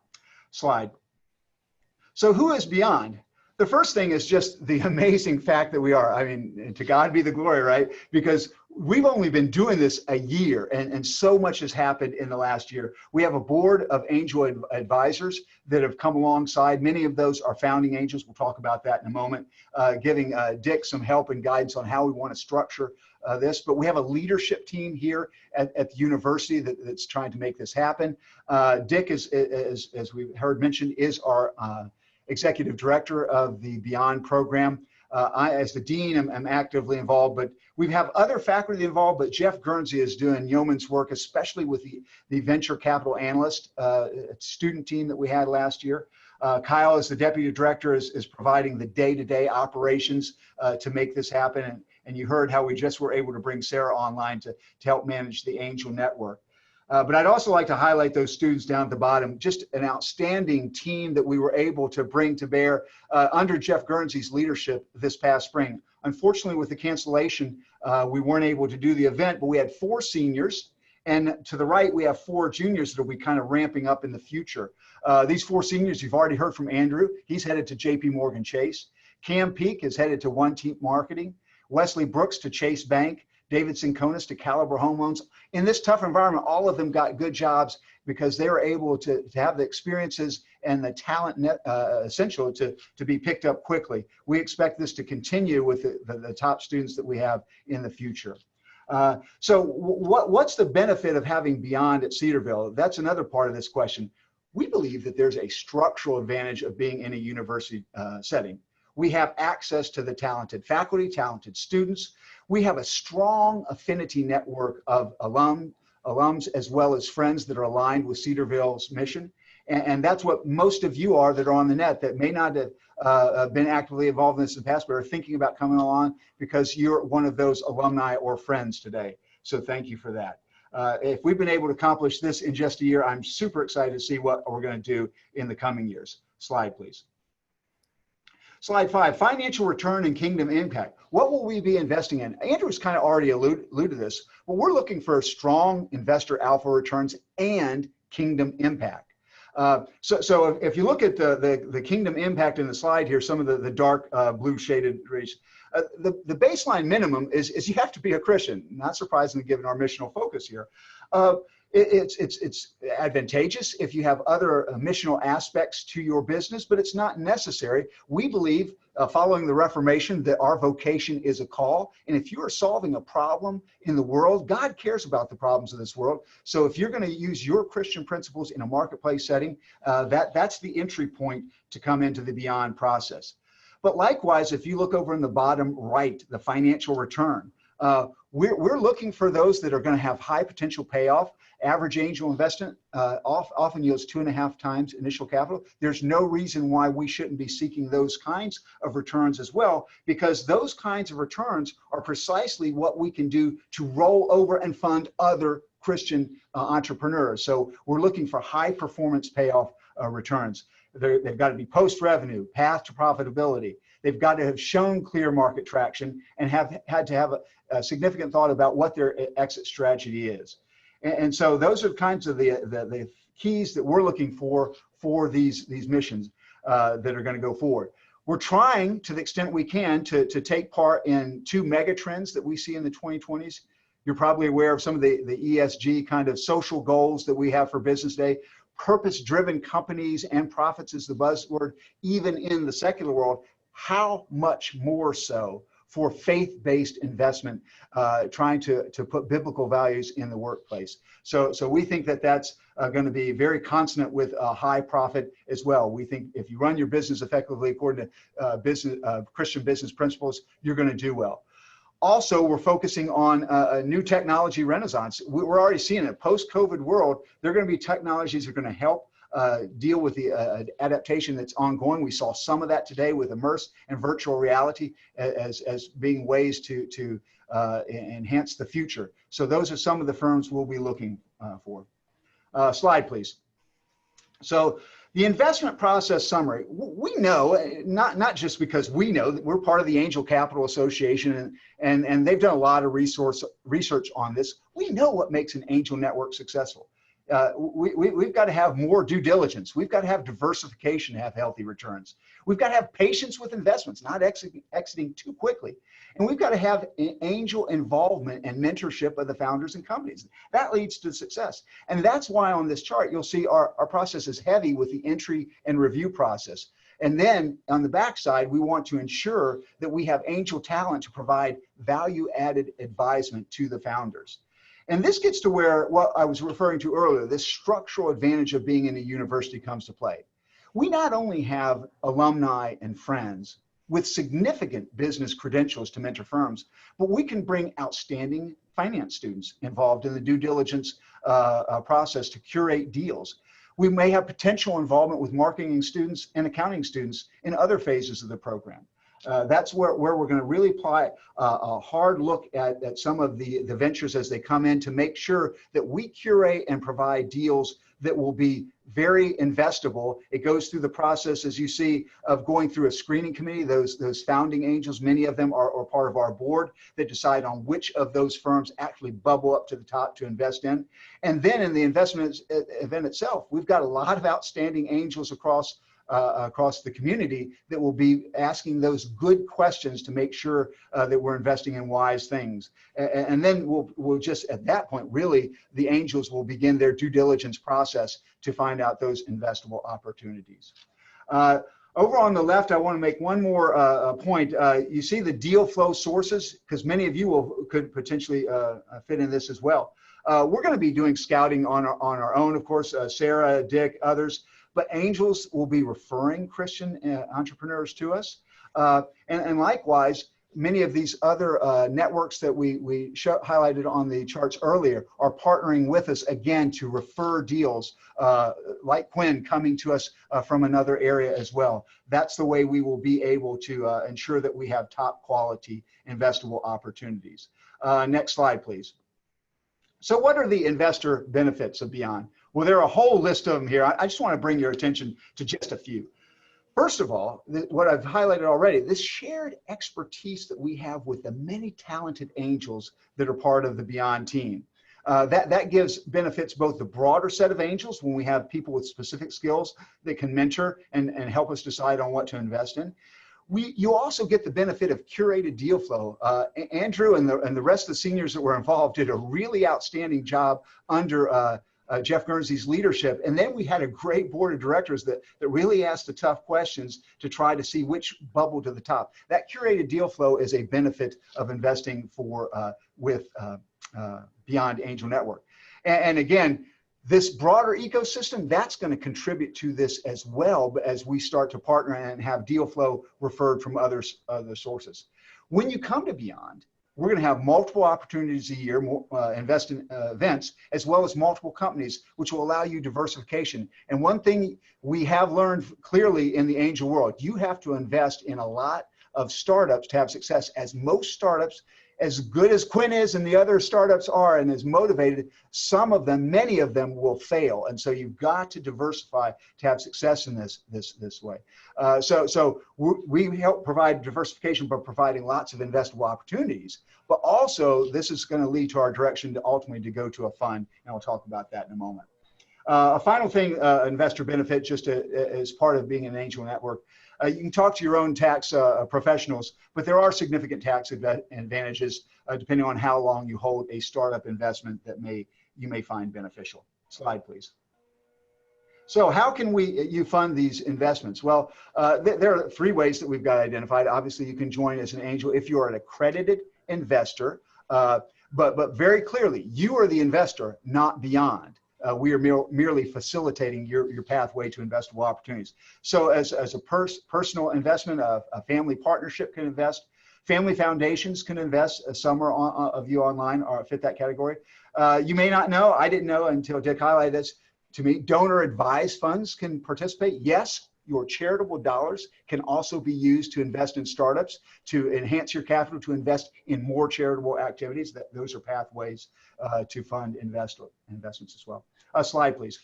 Slide. So who is Beyond? The first thing is just the amazing fact that we are. I mean, to God be the glory, right? Because we've only been doing this a year, and so much has happened in the last year. We have a board of angel advisors that have come alongside. Many of those are founding angels. We'll talk about that in a moment, giving Dick some help and guidance on how we want to structure this. But we have a leadership team here at the university that's trying to make this happen. Dick, as we've heard mentioned, is our executive director of the Beyond program. I, as the dean, am actively involved, but we have other faculty involved, but Jeff Guernsey is doing yeoman's work, especially with the venture capital analyst student team that we had last year. Kyle, as the deputy director, is providing the day-to-day operations to make this happen. And you heard how we just were able to bring Sarah online to help manage the Angel Network. But I'd also like to highlight those students down at the bottom, just an outstanding team that we were able to bring to bear under Jeff Guernsey's leadership this past spring. Unfortunately, with the cancellation, we weren't able to do the event, but we had 4 seniors, and to the right, we have 4 juniors that will be kind of ramping up in the future. These 4 seniors, you've already heard from Andrew. He's headed to JP Morgan Chase. Cam Peak is headed to One Team Marketing. Wesley Brooks to Chase Bank. David Sinkonis to Caliber Home Loans. In this tough environment, all of them got good jobs because they were able to have the experiences and the talent essential to be picked up quickly. We expect this to continue with the top students that we have in the future. So what's the benefit of having Beyond at Cedarville? That's another part of this question. We believe that there's a structural advantage of being in a university setting. We have access to the talented faculty, talented students. We have a strong affinity network of alums, as well as friends that are aligned with Cedarville's mission. And that's what most of you are that are on the net that may not have been actively involved in this in the past, but are thinking about coming along because you're one of those alumni or friends today. So thank you for that. If we've been able to accomplish this in just a year, I'm super excited to see what we're going to do in the coming years. Slide, please. Slide 5, financial return and kingdom impact. What will we be investing in? Andrew's kind of already alluded to this, but we're looking for strong investor alpha returns and kingdom impact. So if you look at the kingdom impact in the slide here, some of the dark blue shaded rays, the baseline minimum is you have to be a Christian. Not surprisingly, given our missional focus here. It's advantageous if you have other missional aspects to your business, but it's not necessary. We believe, following the Reformation, that our vocation is a call. And if you are solving a problem in the world, God cares about the problems of this world. So if you're going to use your Christian principles in a marketplace setting, that's the entry point to come into the Beyond process. But likewise, if you look over in the bottom right, the financial return, we're looking for those that are going to have high potential payoff. Average angel investment often yields 2.5 times initial capital. There's no reason why we shouldn't be seeking those kinds of returns as well, because those kinds of returns are precisely what we can do to roll over and fund other Christian entrepreneurs. So we're looking for high performance payoff returns. They've got to be post-revenue, path to profitability. They've got to have shown clear market traction and have had to have a significant thought about what their exit strategy is. And so those are kinds of the keys that we're looking for these missions that are going to go forward. We're trying, to the extent we can, to take part in 2 mega trends that we see in the 2020s. You're probably aware of some of the ESG kind of social goals that we have for Business Day. Purpose-driven companies and profits is the buzzword, even in the secular world. How much more so for faith-based investment, trying to put biblical values in the workplace. So we think that that's going to be very consonant with high profit as well. We think if you run your business effectively according to Christian business principles, you're going to do well. Also, we're focusing on a new technology renaissance. We're already seeing it. Post-COVID world, there are going to be technologies that are going to help deal with the adaptation that's ongoing. We saw some of that today with Immerse and virtual reality as being ways to enhance the future. So those are some of the firms we'll be looking for. Slide, please. So the investment process summary, we know, not just because we know, that we're part of the Angel Capital Association and they've done a lot of research on this. We know what makes an angel network successful. We've got to have more due diligence. We've got to have diversification to have healthy returns. We've got to have patience with investments, not exiting too quickly. And we've got to have angel involvement and mentorship of the founders and companies. That leads to success. And that's why on this chart, you'll see our process is heavy with the entry and review process. And then on the backside, we want to ensure that we have angel talent to provide value-added advisement to the founders. And this gets to where what I was referring to earlier, this structural advantage of being in a university comes to play. We not only have alumni and friends with significant business credentials to mentor firms, but we can bring outstanding finance students involved in the due diligence process to curate deals. We may have potential involvement with marketing students and accounting students in other phases of the program. That's where we're going to really apply a hard look at some of the ventures as they come in to make sure that we curate and provide deals that will be very investable. It goes through the process, as you see, of going through a screening committee. Those founding angels, many of them are part of our board that decide on which of those firms actually bubble up to the top to invest in. And then in the investment event itself, we've got a lot of outstanding angels across the community that will be asking those good questions to make sure that we're investing in wise things. And then we'll just, at that point, really, the angels will begin their due diligence process to find out those investable opportunities. Over on the left, I want to make one more point. You see the deal flow sources, because many of you could potentially fit in this as well. We're going to be doing scouting on our own, of course, Sarah, Dick, others. But angels will be referring Christian entrepreneurs to us. And likewise, many of these other networks that we highlighted on the charts earlier are partnering with us again to refer deals like Quinn coming to us from another area as well. That's the way we will be able to ensure that we have top quality investable opportunities. Next slide, please. So what are the investor benefits of Beyond? Well, there are a whole list of them here. I just want to bring your attention to just a few. First of all, what I've highlighted already, this shared expertise that we have with the many talented angels that are part of the Beyond team. That gives benefits both the broader set of angels when we have people with specific skills that can mentor and help us decide on what to invest in. You also get the benefit of curated deal flow. Andrew and the rest of the seniors that were involved did a really outstanding job under Jeff Guernsey's leadership. And then we had a great board of directors that really asked the tough questions to try to see which bubble to the top. That curated deal flow is a benefit of investing with Beyond Angel Network. And again, this broader ecosystem, that's going to contribute to this as well as we start to partner and have deal flow referred from other sources. When you come to Beyond, we're going to have multiple opportunities a year, invest in events, as well as multiple companies, which will allow you diversification. And one thing we have learned clearly in the angel world, you have to invest in a lot of startups to have success, as most startups, as good as Quinn is and the other startups are and as motivated, some of them, many of them will fail. And so you've got to diversify to have success in this way. So we help provide diversification by providing lots of investable opportunities, but also this is going to lead to our direction to ultimately to go to a fund, and I'll talk about that in a moment. A final thing, investor benefit, just as part of being an angel network, you can talk to your own tax professionals, but there are significant tax advantages depending on how long you hold a startup investment that you may find beneficial. Slide, please. So how can you fund these investments? Well, there are 3 ways that we've got identified. Obviously, you can join as an angel if you are an accredited investor, but very clearly, you are the investor, not Beyond. We are merely facilitating your pathway to investable opportunities. So as a personal investment, a family partnership can invest. Family foundations can invest. Some of you online fit that category. You may not know, I didn't know until Dick highlighted this to me, donor advised funds can participate. Yes, your charitable dollars can also be used to invest in startups, to enhance your capital, to invest in more charitable activities. Those are pathways to fund investments as well. Slide, please.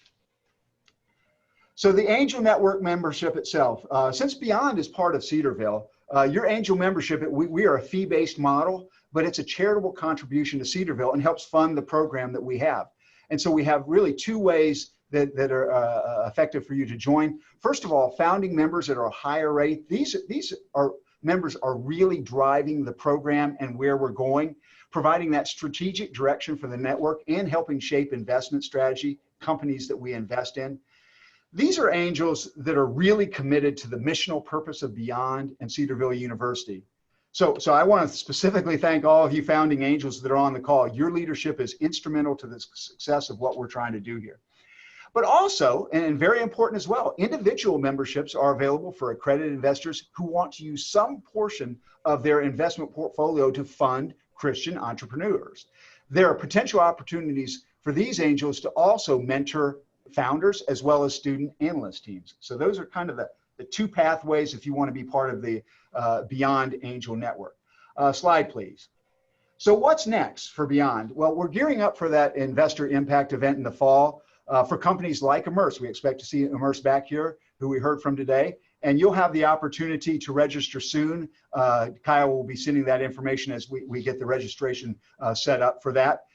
So the Angel Network membership itself, since Beyond is part of Cedarville, your Angel membership, we are a fee-based model, but it's a charitable contribution to Cedarville and helps fund the program that we have. And so we have really 2 ways that are effective for you to join. First of all, founding members at a higher rate. These members are really driving the program and where we're going, providing that strategic direction for the network and helping shape investment strategy, companies that we invest in. These are angels that are really committed to the missional purpose of Beyond and Cedarville University. So I want to specifically thank all of you founding angels that are on the call. Your leadership is instrumental to the success of what we're trying to do here. But also, and very important as well, individual memberships are available for accredited investors who want to use some portion of their investment portfolio to fund Christian entrepreneurs. There are potential opportunities for these angels to also mentor founders as well as student analyst teams. So those are kind of the 2 pathways if you want to be part of the Beyond Angel Network. Slide, please. So what's next for Beyond? Well, we're gearing up for that investor impact event in the fall. For companies like Immerse, we expect to see Immerse back here, who we heard from today, and you'll have the opportunity to register soon. Kyle will be sending that information as we get the registration set up for that.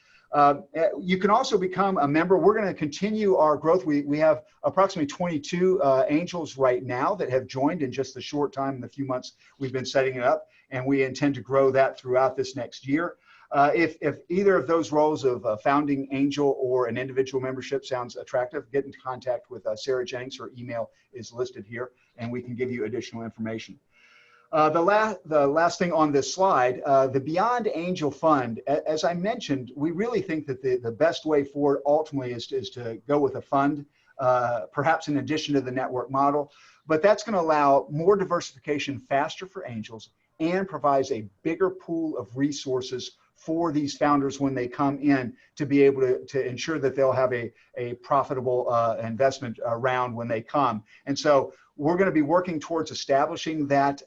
You can also become a member. We're going to continue our growth. We have approximately 22 angels right now that have joined in just the short time, in the few months we've been setting it up, and we intend to grow that throughout this next year. If either of those roles of founding angel or an individual membership sounds attractive, get in contact with Sarah Jennings. Her email is listed here, and we can give you additional information. The last thing on this slide, the Beyond Angel Fund, as I mentioned, we really think that the best way forward ultimately is to go with a fund, perhaps in addition to the network model, but that's going to allow more diversification faster for angels and provides a bigger pool of resources for these founders when they come in to be able to ensure that they'll have a profitable investment round when they come. And so we're going to be working towards establishing that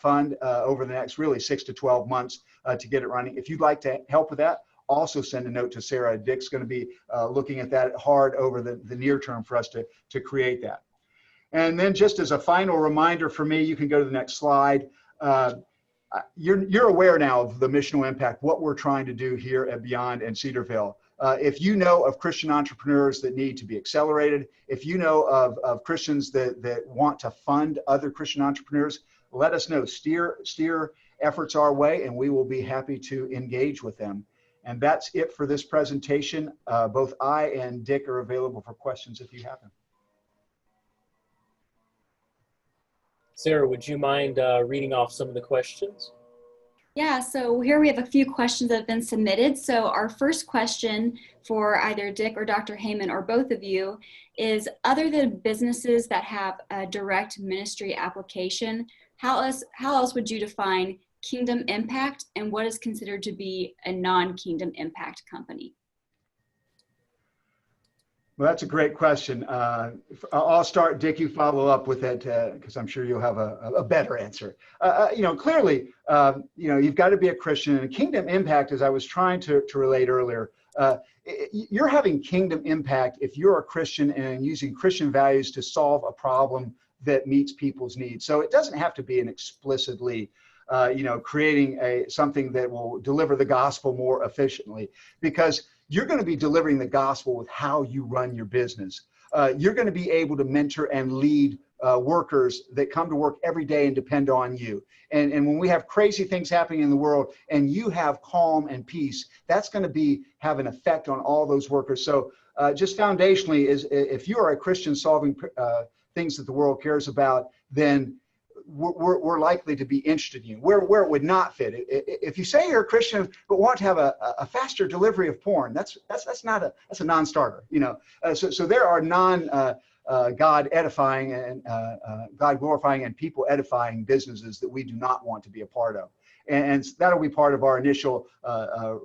fund over the next really 6 to 12 months to get it running. If you'd like to help with that, also send a note to Sarah. Dick's going to be looking at that hard over the near term for us to create that. And then just as a final reminder for me, you can go to the next slide. You're aware now of the missional impact, what we're trying to do here at Beyond and Cedarville. If you know of Christian entrepreneurs that need to be accelerated, if you know of Christians that want to fund other Christian entrepreneurs, let us know. Steer efforts our way, and we will be happy to engage with them. And that's it for this presentation. Both I and Dick are available for questions if you have them. Sarah, would you mind reading off some of the questions? Yeah, so here we have a few questions that have been submitted. So our first question for either Dick or Dr. Haymond or both of you is, other than businesses that have a direct ministry application, how else would you define kingdom impact, and what is considered to be a non-kingdom impact company? Well, that's a great question. I'll start, Dick, you follow up with it because I'm sure you'll have a better answer. Clearly, you've got to be a Christian, and kingdom impact, as I was trying to relate earlier, you're having kingdom impact if you're a Christian and using Christian values to solve a problem that meets people's needs. So it doesn't have to be an explicitly, creating something that will deliver the gospel more efficiently, because you're going to be delivering the gospel with how you run your business. You're going to be able to mentor and lead workers that come to work every day and depend on you. And when we have crazy things happening in the world and you have calm and peace, that's going to have an effect on all those workers. So just foundationally, if you are a Christian solving things that the world cares about, then we're likely to be interested in you. Where it would not fit, if you say you're a Christian but want to have a faster delivery of porn, that's a non-starter. So there are God edifying and God glorifying and people edifying businesses that we do not want to be a part of, and that'll be part of our initial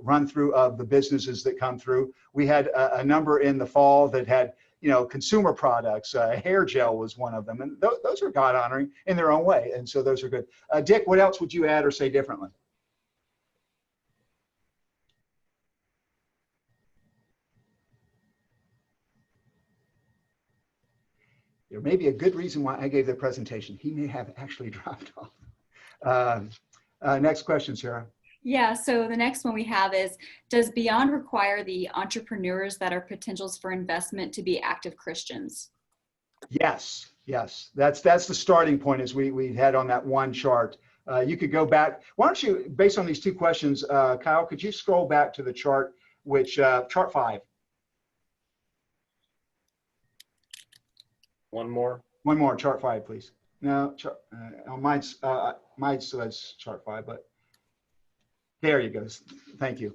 run through of the businesses that come through. We had a number in the fall that had consumer products. Hair gel was one of them, and those are God honoring in their own way, and so those are good. Dick, what else would you add or say differently? There may be a good reason why I gave the presentation. He may have actually dropped off. Next question, Sarah. Yeah, so the next one we have is, does Beyond require the entrepreneurs that are potentials for investment to be active Christians? Yes. That's the starting point, as we had on that one chart. You could go back. Why don't you, based on these two questions, Kyle, could you scroll back to the chart, chart 5? One more, chart 5, please. No, mine's says chart 5, but there you go. Thank you.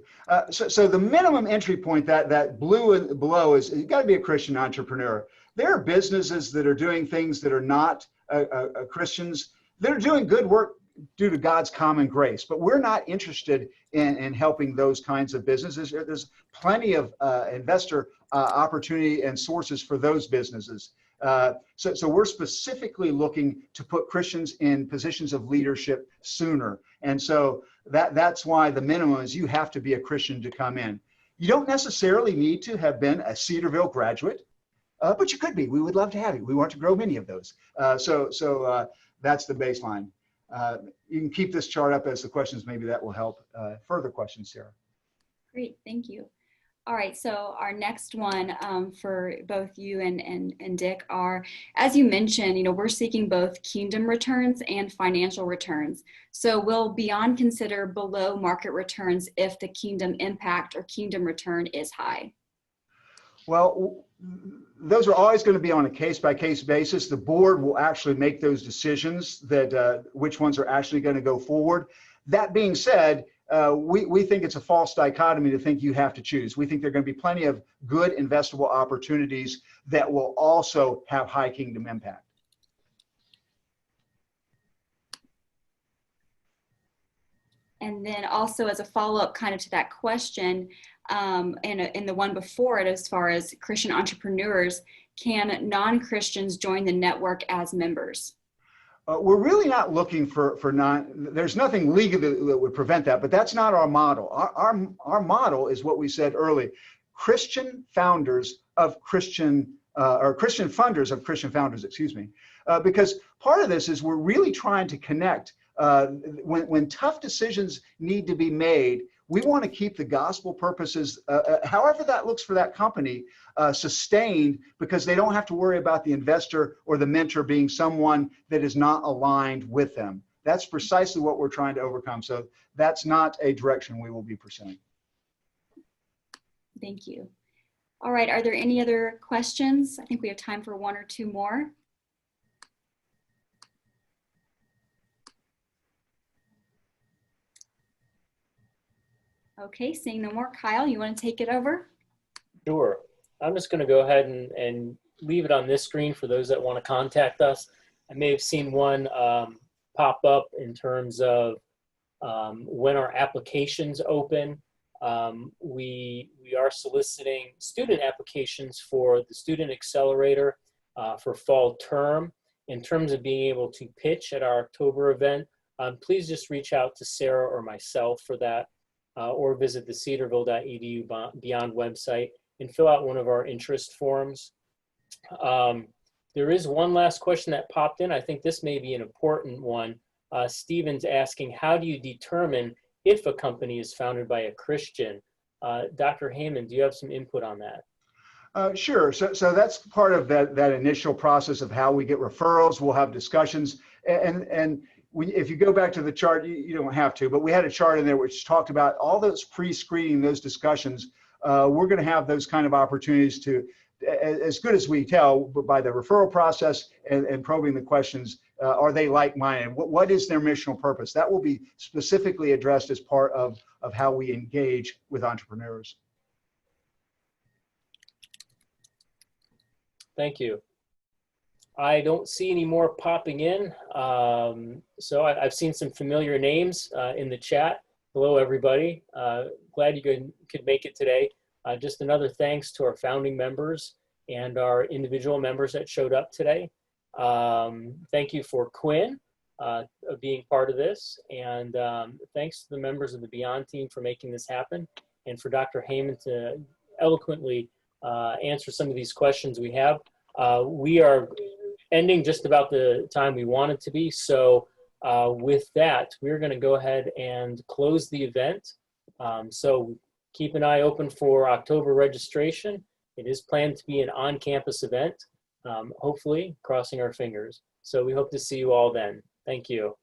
So the minimum entry point, that blue and below, is you've got to be a Christian entrepreneur. There are businesses that are doing things that are not Christians. They're doing good work due to God's common grace, but we're not interested in helping those kinds of businesses. There's plenty of investor opportunity and sources for those businesses. So we're specifically looking to put Christians in positions of leadership sooner. And so that's why the minimum is you have to be a Christian to come in. You don't necessarily need to have been a Cedarville graduate, but you could be. We would love to have you. We want to grow many of those. So that's the baseline. You can keep this chart up as the questions. Maybe that will help. Further questions, Sarah? Great, thank you. All right, so our next one for both you and Dick are, as you mentioned, we're seeking both kingdom returns and financial returns. So will Beyond consider below market returns if the kingdom impact or kingdom return is high? Well, those are always going to be on a case-by-case basis. The board will actually make those decisions that which ones are actually going to go forward. That being said, we think it's a false dichotomy to think you have to choose. We think there are going to be plenty of good investable opportunities that will also have high kingdom impact. And then also as a follow-up kind of to that question, and the one before it, as far as Christian entrepreneurs, can non-Christians join the network as members? We're really not looking for there's nothing legal that would prevent that, but that's not our model. Our model is what we said early, Christian founders of Christian, or Christian funders of Christian founders, excuse me. Because part of this is we're really trying to connect, when tough decisions need to be made, we want to keep the gospel purposes, however that looks for that company, sustained, because they don't have to worry about the investor or the mentor being someone that is not aligned with them. That's precisely what we're trying to overcome. So that's not a direction we will be pursuing. Thank you. All right, are there any other questions? I think we have time for one or two more. Okay, seeing no more. Kyle, you want to take it over? Sure. I'm just going to go ahead and leave it on this screen for those that want to contact us. I may have seen one pop up in terms of when our applications open. We are soliciting student applications for the Student Accelerator for fall term. In terms of being able to pitch at our October event, please just reach out to Sarah or myself for that, or visit the cedarville.edu Beyond website and fill out one of our interest forms. There is one last question that popped in. I think this may be an important one. Steven's asking, how do you determine if a company is founded by a Christian? Dr. Haymond, do you have some input on that? Sure. So that's part of that initial process of how we get referrals. We'll have discussions. And if you go back to the chart, you don't have to, but we had a chart in there which talked about all those pre-screening, those discussions. We're going to have those kind of opportunities to, as good as we tell, but by the referral process and probing the questions, are they like-minded? What is their missional purpose? That will be specifically addressed as part of how we engage with entrepreneurs. Thank you. I don't see any more popping in. So I've seen some familiar names in the chat. Hello, everybody. Glad you could make it today. Just another thanks to our founding members and our individual members that showed up today. Thank you for Quinn of being part of this. And thanks to the members of the Beyond team for making this happen, and for Dr. Haymond to eloquently answer some of these questions we have. We are ending just about the time we wanted to be. So with that, we're going to go ahead and close the event. So keep an eye open for October registration. It is planned to be an on-campus event, hopefully, crossing our fingers. So we hope to see you all then. Thank you.